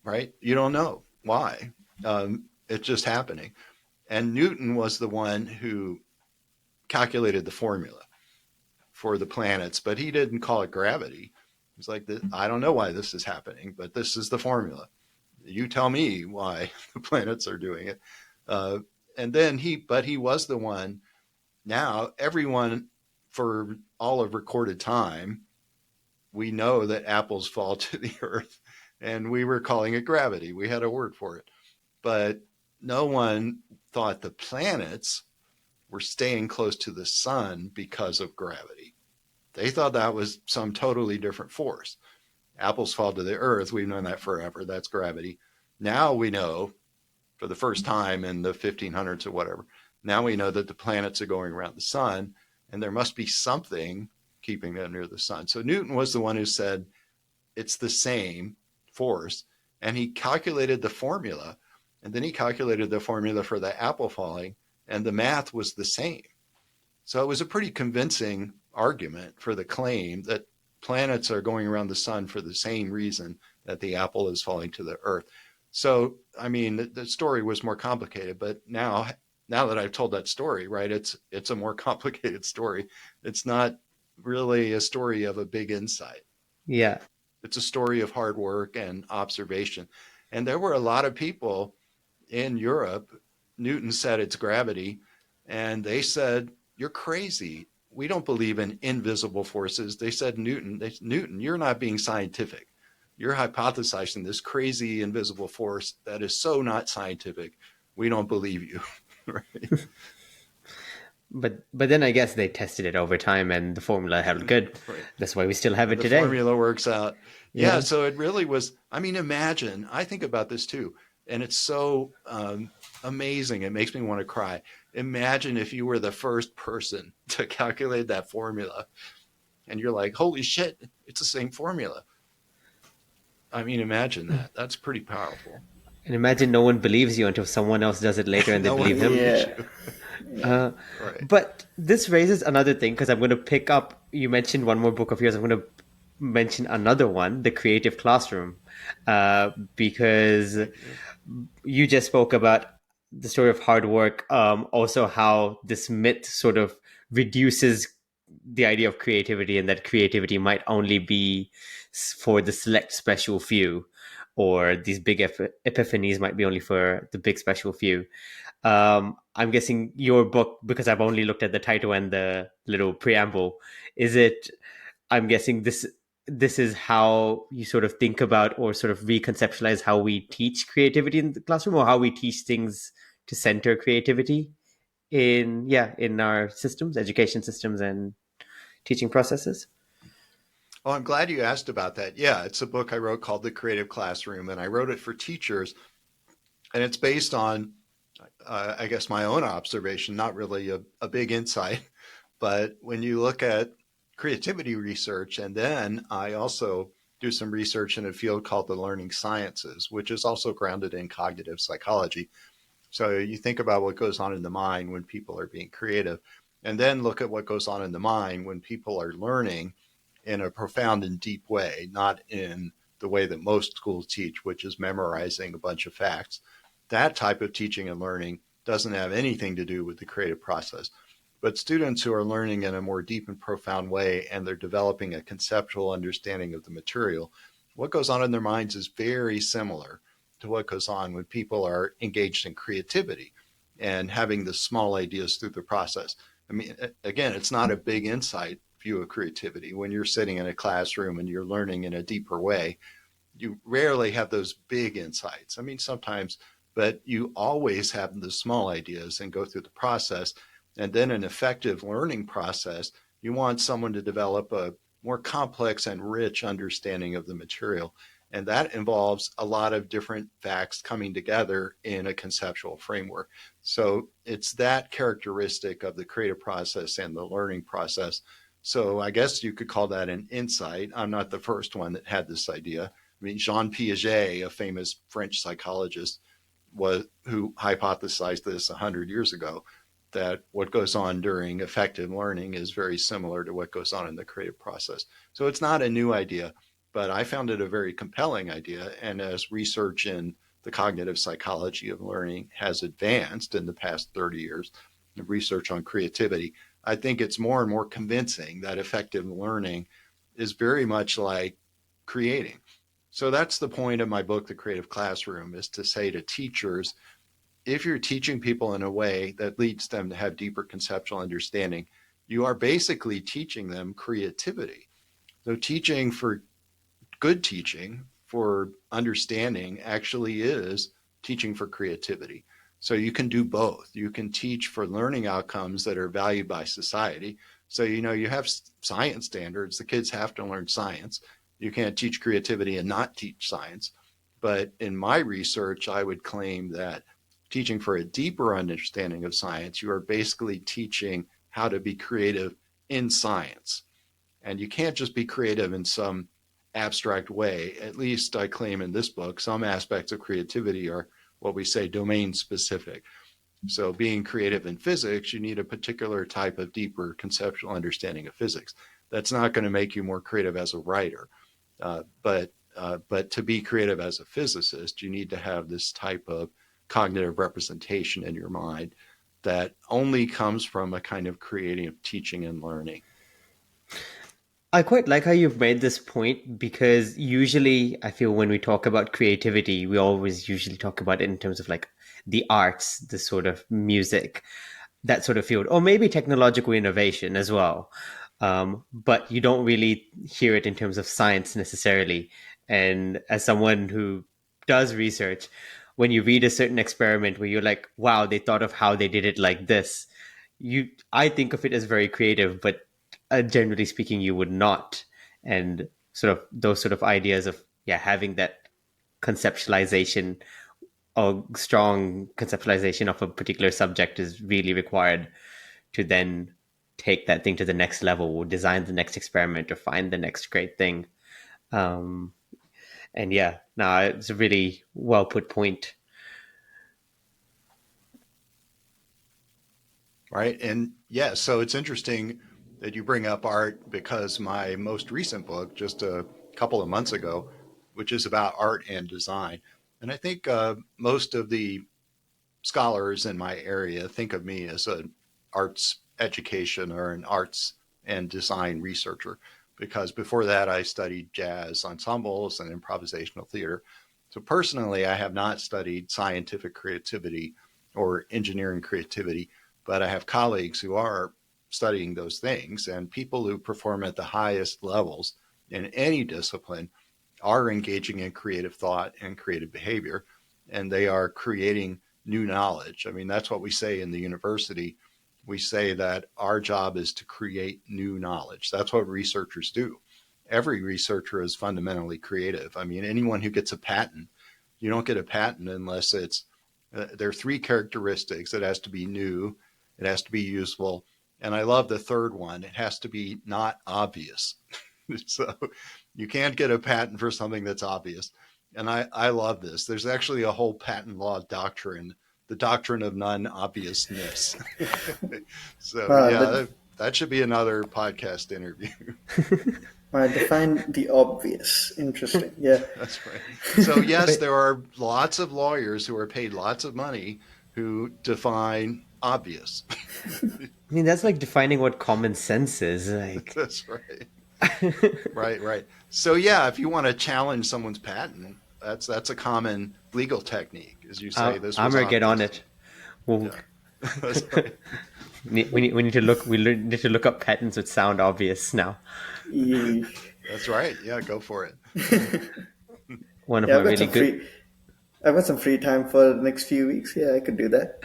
Right? You don't know why. It's just happening. And Newton was the one who calculated the formula for the planets, but he didn't call it gravity. He's like, I don't know why this is happening, but this is the formula. You tell me why the planets are doing it. And then he was the one. Now, everyone, for all of recorded time, we know that apples fall to the earth, and we were calling it gravity. We had a word for it. But no one thought the planets were staying close to the sun because of gravity. They thought that was some totally different force. Apples fall to the earth. We've known that forever. That's gravity. Now we know, for the first time in the 1500s or whatever, now we know that the planets are going around the sun, and there must be something keeping them near the sun. So Newton was the one who said it's the same force, and he calculated the formula, and then he calculated the formula for the apple falling, and the math was the same. So it was a pretty convincing argument for the claim that planets are going around the sun for the same reason that the apple is falling to the earth. So, I mean, the story was more complicated, but now that I've told that story, right, it's a more complicated story. It's not really a story of a big insight. Yeah. It's a story of hard work and observation. And there were a lot of people in Europe. Newton said it's gravity, and they said, "You're crazy. We don't believe in invisible forces." They said, Newton, you're not being scientific. You're hypothesizing this crazy invisible force that is so not scientific. We don't believe you. Right? But then I guess they tested it over time and the formula held good. Right. That's why we still have And it the today. formula works out. Yeah, Yeah. so it really was. I mean, imagine, I think about this too, and it's so amazing. It makes me want to cry. Imagine if you were the first person to calculate that formula, and you're like, holy shit, it's the same formula. I mean, imagine that. That's pretty powerful. And imagine no one believes you until someone else does it later and they No one believe them. believes Yeah. you. Uh, Right. but this raises another thing because I'm going to pick up. You mentioned one more book of yours. I'm going to mention another one, The Creative Classroom, because Thank you. you just spoke about the story of hard work. Also, how this myth sort of reduces the idea of creativity and that creativity might only be for the select special few, or these big epiphanies might be only for the big special few. I'm guessing your book, because I've only looked at the title and the little preamble, is it? I'm guessing this is how you sort of think about or sort of reconceptualize how we teach creativity in the classroom, or how we teach things to center creativity in our systems, education systems, and teaching processes. Oh, I'm glad you asked about that. Yeah, it's a book I wrote called The Creative Classroom, and I wrote it for teachers, and it's based on, I guess, my own observation, not really a big insight. But when you look at creativity research, and then I also do some research in a field called the learning sciences, which is also grounded in cognitive psychology. So you think about what goes on in the mind when people are being creative, and then look at what goes on in the mind when people are learning in a profound and deep way, not in the way that most schools teach, which is memorizing a bunch of facts. That type of teaching and learning doesn't have anything to do with the creative process. But students who are learning in a more deep and profound way and they're developing a conceptual understanding of the material, what goes on in their minds is very similar to what goes on when people are engaged in creativity and having the small ideas through the process. I mean, again, it's not a big insight view of creativity. When you're sitting in a classroom and you're learning in a deeper way, you rarely have those big insights. I mean, sometimes, but you always have the small ideas and go through the process. And then an effective learning process, you want someone to develop a more complex and rich understanding of the material. And that involves a lot of different facts coming together in a conceptual framework. So it's that characteristic of the creative process and the learning process. So I guess you could call that an insight. I'm not the first one that had this idea. I mean, Jean Piaget, a famous French psychologist, was who hypothesized this 100 years ago, that what goes on during effective learning is very similar to what goes on in the creative process. So it's not a new idea, but I found it a very compelling idea. And as research in the cognitive psychology of learning has advanced in the past 30 years, the research on creativity, I think it's more and more convincing that effective learning is very much like creating. So that's the point of my book, The Creative Classroom, is to say to teachers, if you're teaching people in a way that leads them to have deeper conceptual understanding, you are basically teaching them creativity. So teaching for good teaching, for understanding, actually is teaching for creativity. So you can do both. You can teach for learning outcomes that are valued by society. So, you have science standards. The kids have to learn science. You can't teach creativity and not teach science. But in my research, I would claim that teaching for a deeper understanding of science, you are basically teaching how to be creative in science. And you can't just be creative in some abstract way. At least I claim in this book, some aspects of creativity are what we say domain specific. So, being creative in physics, you need a particular type of deeper conceptual understanding of physics. That's not going to make you more creative as a writer. But to be creative as a physicist, you need to have this type of cognitive representation in your mind that only comes from a kind of creative teaching and learning. I quite like how you've made this point because usually I feel when we talk about creativity, we always usually talk about it in terms of like the arts, the sort of music, that sort of field, or maybe technological innovation as well. But you don't really hear it in terms of science necessarily. And as someone who does research, when you read a certain experiment where you're like, wow, they thought of how they did it like this, I think of it as very creative, but generally speaking, you would not. And sort of those sort of ideas of, yeah, having that conceptualization or strong conceptualization of a particular subject is really required to then take that thing to the next level or design the next experiment or find the next great thing. Um, and yeah, no, it's a really well put point. Right. And yeah, so it's interesting that you bring up art because my most recent book, just a couple of months ago, which is about art and design. And I think most of the scholars in my area think of me as an arts education or an arts and design researcher because before that I studied jazz ensembles and improvisational theater. So personally, I have not studied scientific creativity or engineering creativity, but I have colleagues who are studying those things, and people who perform at the highest levels in any discipline are engaging in creative thought and creative behavior, and they are creating new knowledge. I mean, that's what we say in the university. We say that our job is to create new knowledge. That's what researchers do. Every researcher is fundamentally creative. I mean, anyone who gets a patent, you don't get a patent unless there are three characteristics. It has to be new, it has to be useful, and I love the third one. It has to be not obvious. So you can't get a patent for something that's obvious. And I love this. There's actually a whole patent law doctrine, the doctrine of non-obviousness. So yeah, That that should be another podcast interview. define the obvious. Interesting. Yeah. That's right. So yes, But there are lots of lawyers who are paid lots of money who define obvious. I mean, that's like defining what common sense is. Like, That's right. Right, right. So yeah, if you want to challenge someone's patent, that's a common legal technique, as you say, this I'm was gonna get on obvious. it. Well, Yeah. That's right. we need to look. We need to look up patents that sound obvious now. Yeah, That's right. Yeah, go for it. One of my I've got really some good free. I've got some free time for the next few weeks. Yeah, I could do that.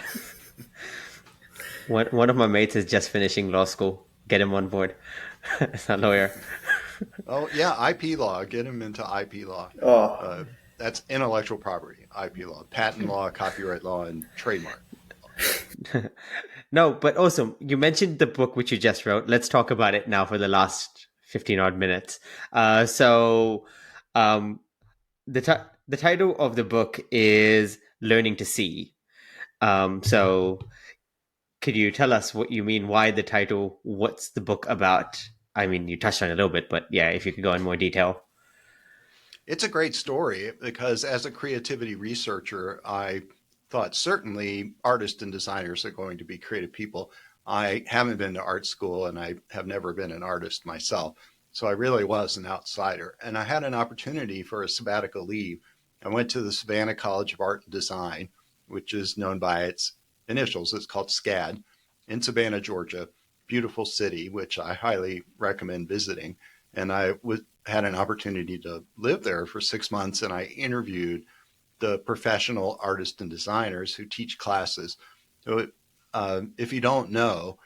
one of my mates is just finishing law school. Get him on board as a lawyer. Oh yeah, IP law. Get him into IP law. Oh, Uh, that's intellectual property, IP law, patent law, copyright law, and trademark. No, but awesome. You mentioned the book which you just wrote. Let's talk about it now for the last 15 odd minutes. So, um, the title of the book is Learning to See. So could you tell us what you mean? Why the title? What's the book about? I mean, you touched on it a little bit, but yeah, if you could go in more detail. It's a great story because as a creativity researcher, I thought certainly artists and designers are going to be creative people. I haven't been to art school and I have never been an artist myself. So I really was an outsider. And I had an opportunity for a sabbatical leave. I went to the Savannah College of Art and Design, which is known by its initials. It's called SCAD in Savannah, Georgia. Beautiful city, which I highly recommend visiting. And had an opportunity to live there for 6 months, and I interviewed the professional artists and designers who teach classes. So, if you don't know,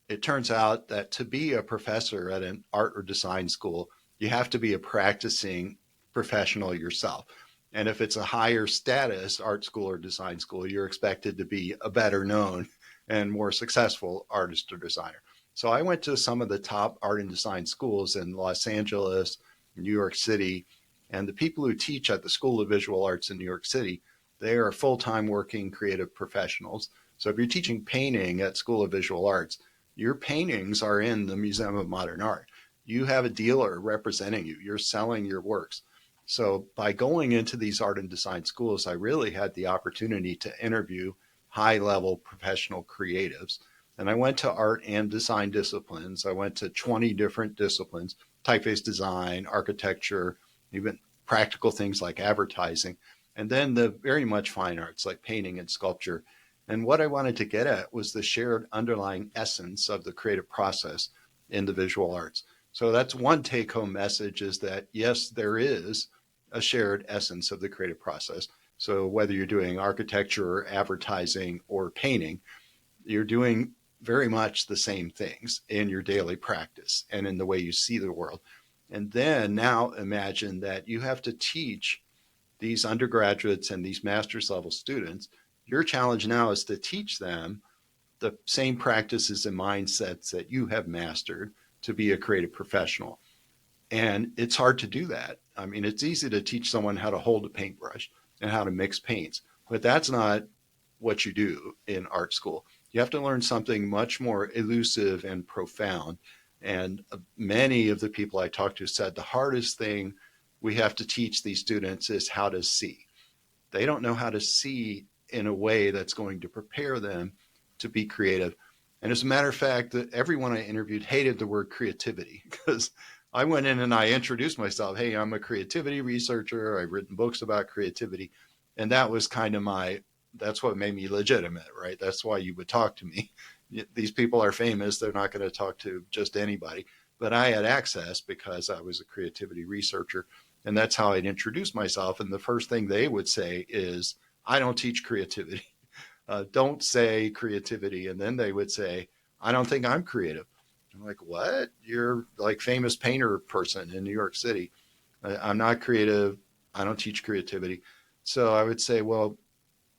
it turns out that to be a professor at an art or design school, you have to be a practicing professional yourself. And if it's a higher status art school or design school, you're expected to be a better known and more successful artist or designer. So I went to some of the top art and design schools in Los Angeles, New York City, and the people who teach at the School of Visual Arts in New York City, they are full-time working creative professionals. So if you're teaching painting at School of Visual Arts, your paintings are in the Museum of Modern Art. You have a dealer representing you. You're selling your works. So by going into these art and design schools, I really had the opportunity to interview high level professional creatives. And I went to art and design disciplines. I went to 20 different disciplines, typeface design, architecture, even practical things like advertising, and then the very much fine arts like painting and sculpture. And what I wanted to get at was the shared underlying essence of the creative process in the visual arts. So that's one take home message, is that yes, there is a shared essence of the creative process. So whether you're doing architecture or advertising or painting, you're doing very much the same things in your daily practice and in the way you see the world. And then now imagine that you have to teach these undergraduates and these master's level students. Your challenge now is to teach them the same practices and mindsets that you have mastered to be a creative professional. And it's hard to do that. I mean, it's easy to teach someone how to hold a paintbrush and how to mix paints, but that's not what you do in art school. You have to learn something much more elusive and profound. And many of the people I talked to said the hardest thing we have to teach these students is how to see. They don't know how to see in a way that's going to prepare them to be creative. And as a matter of fact, everyone I interviewed hated the word creativity, because I went in and I introduced myself. Hey, I'm a creativity researcher. I've written books about creativity. And that was kind of that's what made me legitimate, right? That's why you would talk to me. These people are famous. They're not going to talk to just anybody. But I had access because I was a creativity researcher. And that's how I'd introduce myself. And the first thing they would say is, I don't teach creativity. Don't say creativity. And then they would say, I don't think I'm creative. I'm like, what? You're like famous painter person in New York City. I'm not creative. I don't teach creativity. So I would say, well,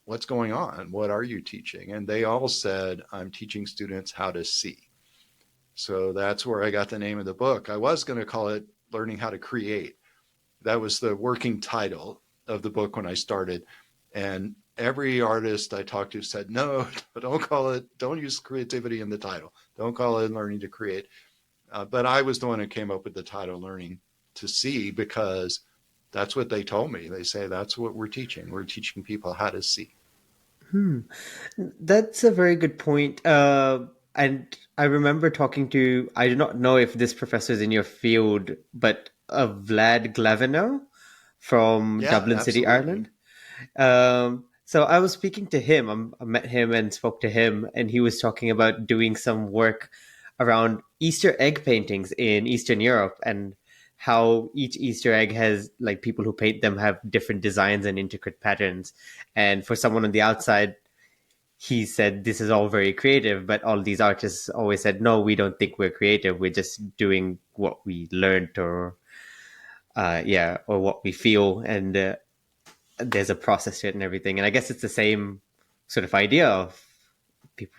what's going on? What are you teaching? And they all said, I'm teaching students how to see. So that's where I got the name of the book. I was going to call it Learning How to Create. That was the working title of the book when I started. And every artist I talked to said, no, don't use creativity in the title. Don't call it Learning to Create. But I was the one who came up with the title Learning to See, because that's what they told me. They say, that's what we're teaching. We're teaching people how to see. That's a very good point. And I remember talking to, I do not know if this professor is in your field, but Vlad Glavino from Yeah, Dublin City, absolutely. Ireland. So I was speaking to him. I met him and spoke to him, and he was talking about doing some work around Easter egg paintings in Eastern Europe, and how each Easter egg has, like, people who paint them have different designs and intricate patterns. And for someone on the outside, he said this is all very creative, but all these artists always said, no, we don't think we're creative. We're just doing what we learned, or or what we feel, and there's a process to it and everything. And I guess it's the same sort of idea of people.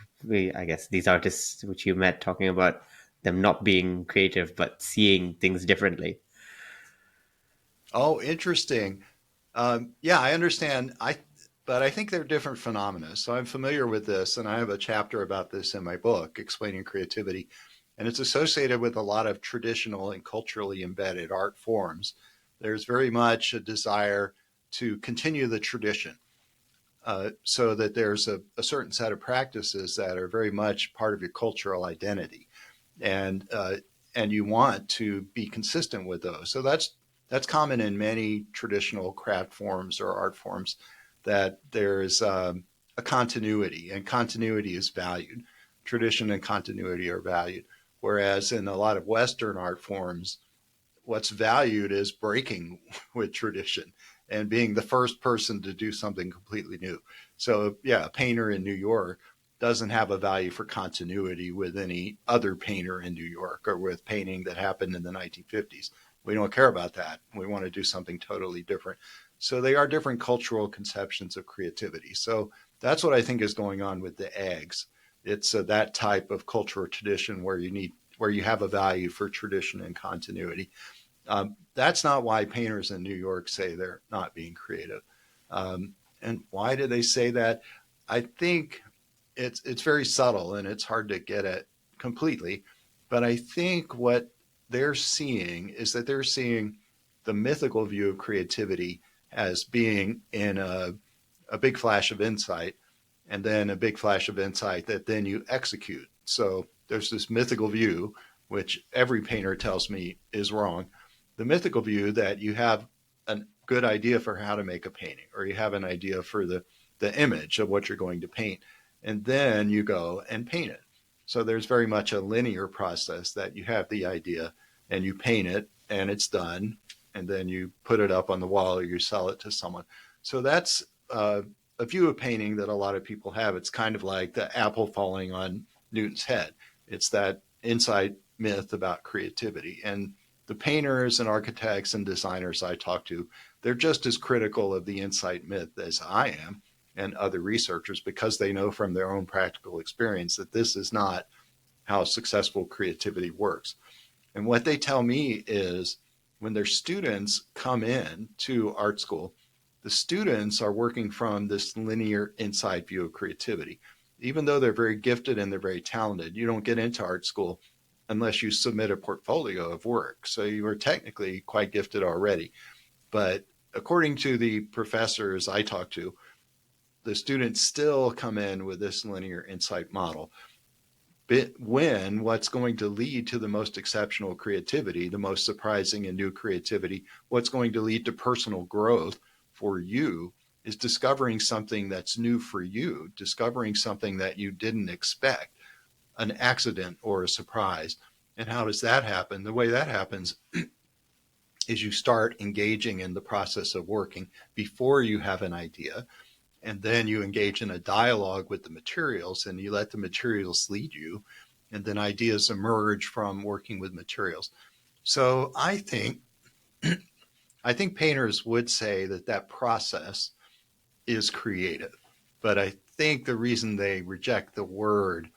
I guess these artists which you met, talking about them not being creative but seeing things differently. Oh, interesting. Yeah, I understand. But I think they're different phenomena. So I'm familiar with this, and I have a chapter about this in my book, Explaining Creativity. And it's associated with a lot of traditional and culturally embedded art forms. There's very much a desire to continue the tradition, so that there's a certain set of practices that are very much part of your cultural identity, and and you want to be consistent with those. So that's common in many traditional craft forms or art forms, that there's a continuity, and continuity is valued. Tradition and continuity are valued. Whereas in a lot of Western art forms, what's valued is breaking with tradition and being the first person to do something completely new. So, yeah, a painter in New York doesn't have a value for continuity with any other painter in New York or with painting that happened in the 1950s. We don't care about that. We want to do something totally different. So they are different cultural conceptions of creativity. So that's what I think is going on with the eggs. It's that type of cultural tradition where you have a value for tradition and continuity. That's not why painters in New York say they're not being creative. And why do they say that? I think it's very subtle and it's hard to get at completely. But I think what they're seeing is that they're seeing the mythical view of creativity as being in a big flash of insight, and then a big flash of insight that then you execute. So there's this mythical view, which every painter tells me is wrong. The mythical view that you have a good idea for how to make a painting, or you have an idea for the image of what you're going to paint, and then you go and paint it. So there's very much a linear process that you have the idea and you paint it and it's done, and then you put it up on the wall or you sell it to someone. So that's a view of painting that a lot of people have. It's kind of like the apple falling on Newton's head. It's that inside myth about creativity. And the painters and architects and designers I talk to, they're just as critical of the insight myth as I am and other researchers, because they know from their own practical experience that this is not how successful creativity works. And what they tell me is when their students come in to art school, the students are working from this linear inside view of creativity. Even though they're very gifted and they're very talented, you don't get into art school unless you submit a portfolio of work. So you are technically quite gifted already. But according to the professors I talk to, the students still come in with this linear insight model. When what's going to lead to the most exceptional creativity, the most surprising and new creativity, what's going to lead to personal growth for you is discovering something that's new for you, discovering something that you didn't expect, an accident or a surprise. And how does that happen? The way that happens is you start engaging in the process of working before you have an idea. And then you engage in a dialogue with the materials and you let the materials lead you. And then ideas emerge from working with materials. So I think painters would say that that process is creative. But I think the reason they reject the word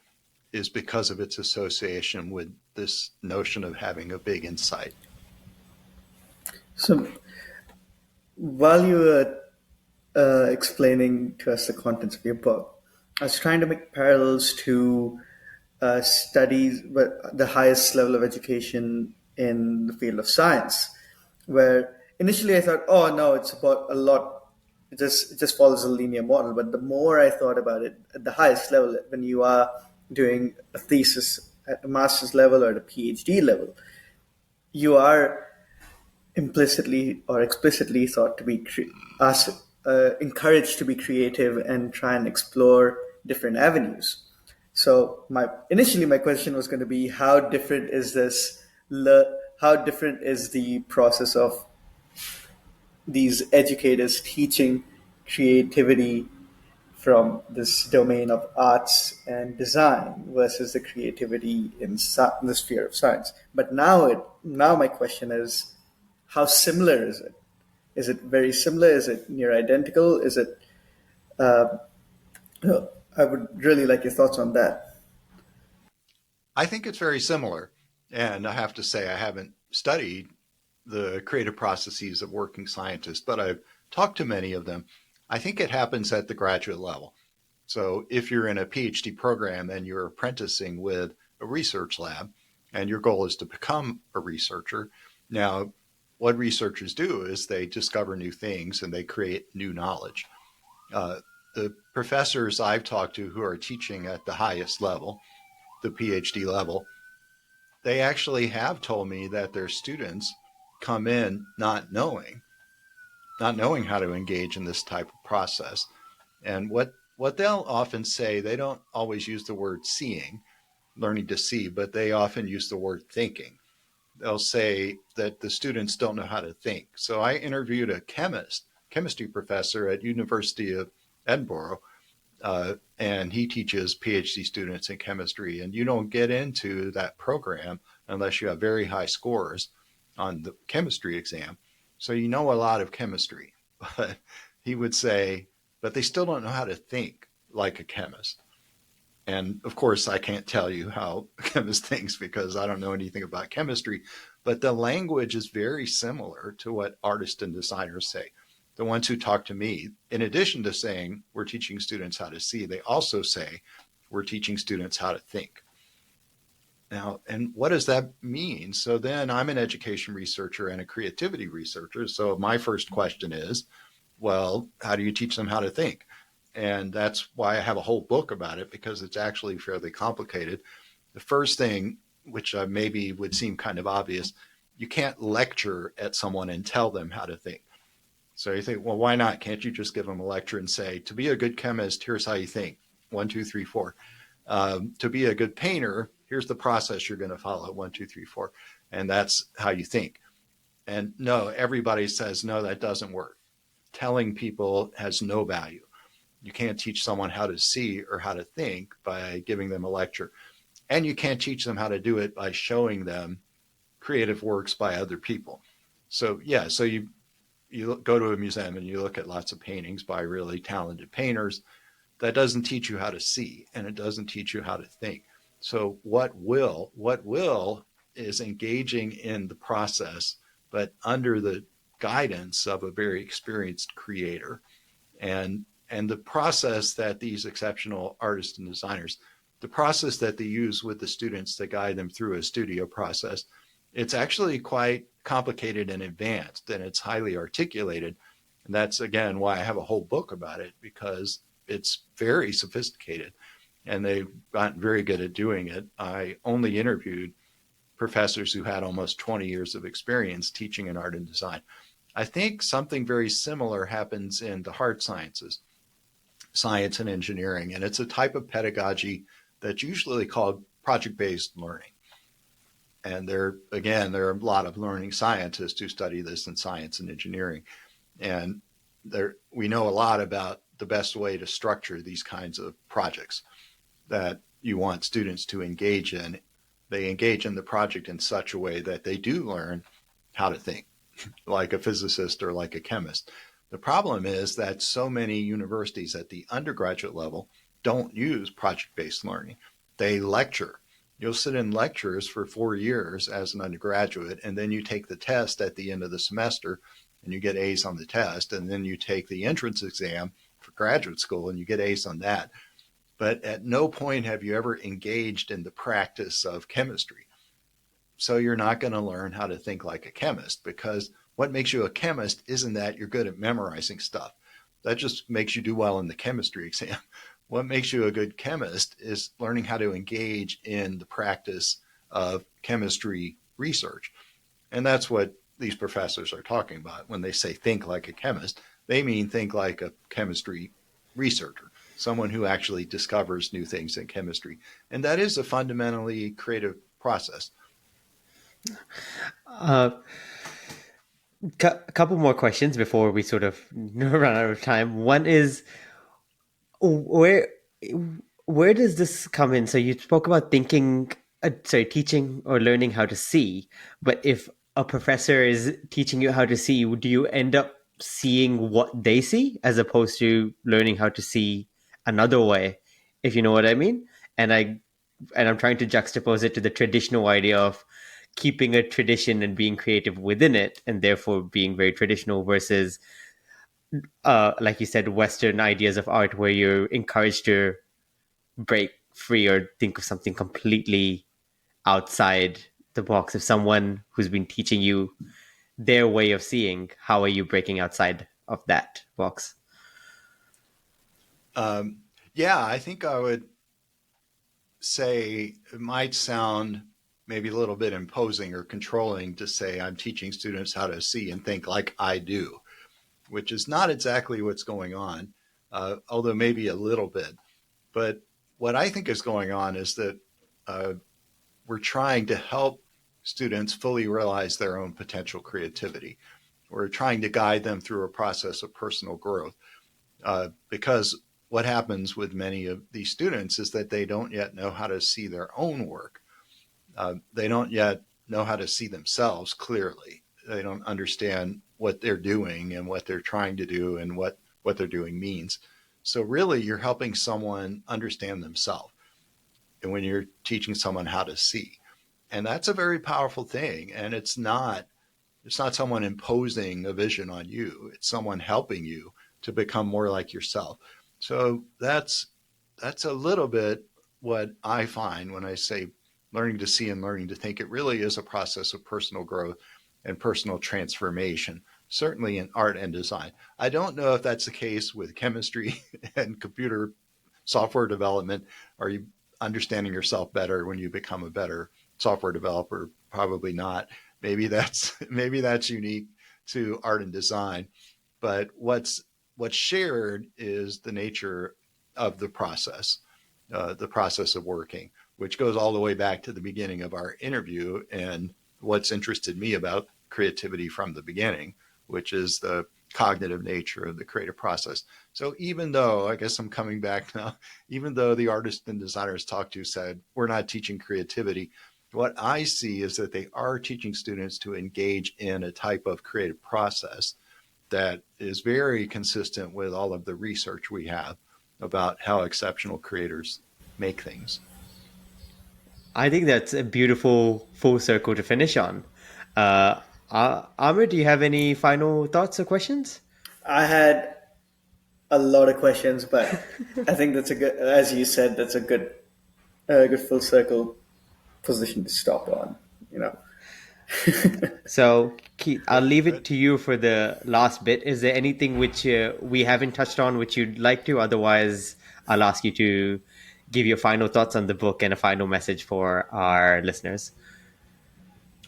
is because of its association with this notion of having a big insight. So while you were explaining to us the contents of your book, I was trying to make parallels to studies, but the highest level of education in the field of science, where initially I thought, oh no, it's about a lot. It just follows a linear model. But the more I thought about it, at the highest level, when you are doing a thesis at a master's level or at a PhD level, you are implicitly or explicitly thought to be encouraged to be creative and try and explore different avenues. So my question was going to be how different is how different is the process of these educators teaching creativity from this domain of arts and design versus the creativity in the sphere of science. But now my question is, how similar is it? Is it very similar? Is it near identical? Is it? I would really like your thoughts on that. I think it's very similar. And I have to say, I haven't studied the creative processes of working scientists, but I've talked to many of them. I think it happens at the graduate level. So if you're in a PhD program and you're apprenticing with a research lab and your goal is to become a researcher, now what researchers do is they discover new things and they create new knowledge. The professors I've talked to who are teaching at the highest level, the PhD level, they actually have told me that their students come in not knowing how to engage in this type of process. And what they'll often say, they don't always use the word seeing, learning to see, but they often use the word thinking. They'll say that the students don't know how to think. So I interviewed a chemistry professor at University of Edinburgh, and he teaches PhD students in chemistry. And you don't get into that program unless you have very high scores on the chemistry exam. So you know a lot of chemistry. but he would say, but they still don't know how to think like a chemist. And of course, I can't tell you how a chemist thinks because I don't know anything about chemistry, but the language is very similar to what artists and designers say. The ones who talk to me, in addition to saying we're teaching students how to see, they also say we're teaching students how to think. Now, and what does that mean? So then I'm an education researcher and a creativity researcher. So my first question is, well, how do you teach them how to think? And that's why I have a whole book about it, because it's actually fairly complicated. The first thing, which maybe would seem kind of obvious, you can't lecture at someone and tell them how to think. So you think, well, why not? Can't you just give them a lecture and say, to be a good chemist, here's how you think. 1, 2, 3, 4. To be a good painter, here's the process you're going to follow. 1, 2, 3, 4. And that's how you think. And no, everybody says, no, that doesn't work. Telling people has no value. You can't teach someone how to see or how to think by giving them a lecture. And you can't teach them how to do it by showing them creative works by other people. So yeah, so you go to a museum and you look at lots of paintings by really talented painters. That doesn't teach you how to see, and it doesn't teach you how to think. So what will is engaging in the process, but under the guidance of a very experienced creator. And the process that these exceptional artists and designers, the process that they use with the students to guide them through a studio process, it's actually quite complicated and advanced, and it's highly articulated. And that's, again, why I have a whole book about it, because it's very sophisticated and they've gotten very good at doing it. I only interviewed professors who had almost 20 years of experience teaching in art and design. I think something very similar happens in the hard sciences, science and engineering, and it's a type of pedagogy that's usually called project-based learning. And there are a lot of learning scientists who study this in science and engineering. And we know a lot about the best way to structure these kinds of projects that you want students to engage in. They engage in the project in such a way that they do learn how to think, like a physicist or like a chemist. The problem is that so many universities at the undergraduate level don't use project-based learning. They lecture. You'll sit in lectures for 4 years as an undergraduate, and then you take the test at the end of the semester and you get A's on the test, and then you take the entrance exam for graduate school and you get A's on that. But at no point have you ever engaged in the practice of chemistry. So you're not going to learn how to think like a chemist, because what makes you a chemist isn't that you're good at memorizing stuff. That just makes you do well in the chemistry exam. What makes you a good chemist is learning how to engage in the practice of chemistry research. And that's what these professors are talking about when they say think like a chemist. They mean think like a chemistry researcher, someone who actually discovers new things in chemistry. And that is a fundamentally creative process. Uh, a couple more questions before we sort of run out of time. One is, where where does this come in? So you spoke about teaching or learning how to see, but if a professor is teaching you how to see, do you end up seeing what they see as opposed to learning how to see another way, if you know what I mean? And I'm trying to juxtapose it to the traditional idea of keeping a tradition and being creative within it, and therefore being very traditional, versus like you said, Western ideas of art where you're encouraged to break free or think of something completely outside the box. If someone who's been teaching you their way of seeing, how are you breaking outside of that box? Yeah, I think I would say it might sound maybe a little bit imposing or controlling to say I'm teaching students how to see and think like I do, which is not exactly what's going on, although maybe a little bit. But what I think is going on is that uh, we're trying to help students fully realize their own potential creativity. We're trying to guide them through a process of personal growth, because what happens with many of these students is that they don't yet know how to see their own work. They don't yet know how to see themselves clearly. They don't understand what they're doing and what they're trying to do and what they're doing means. So really you're helping someone understand themselves and when you're teaching someone how to see. And that's a very powerful thing. And it's not someone imposing a vision on you. It's someone helping you to become more like yourself. So that's a little bit what I find when I say learning to see and learning to think. It really is a process of personal growth and personal transformation, certainly in art and design. I don't know if that's the case with chemistry and computer software development. Are you understanding yourself better when you become a better software developer? Probably not. Maybe that's unique to art and design. But what's shared is the nature of the process of working, which goes all the way back to the beginning of our interview and what's interested me about creativity from the beginning, which is the cognitive nature of the creative process. So even though, I guess I'm coming back now, even though the artists and designers talked to said, we're not teaching creativity, what I see is that they are teaching students to engage in a type of creative process that is very consistent with all of the research we have about how exceptional creators make things. I think that's a beautiful full circle to finish on. Amr, do you have any final thoughts or questions? I had a lot of questions, but I think that's a good, as you said, that's a good full circle position to stop on. You know, So, Keith, I'll Good, leave it good. to you for the last bit. Is there anything which we haven't touched on which you'd like to? Otherwise, I'll ask you to give your final thoughts on the book and a final message for our listeners.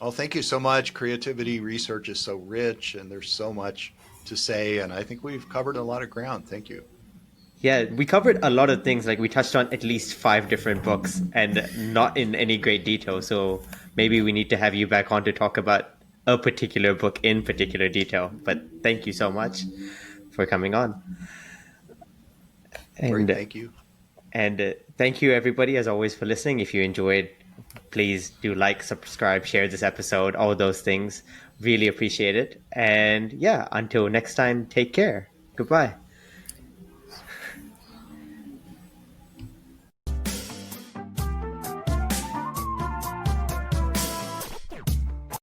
Well, thank you so much. Creativity research is so rich and there's so much to say. And I think we've covered a lot of ground. Thank you. Yeah, we covered a lot of things. Like we touched on at least five different books and not in any great detail. So maybe we need to have you back on to talk about a particular book in particular detail. But thank you so much for coming on. Great. And Thank you. thank you everybody as always for listening. If you enjoyed, please do like, subscribe, share this episode, all those things. Really appreciate it. And yeah, until next time, take care. Goodbye.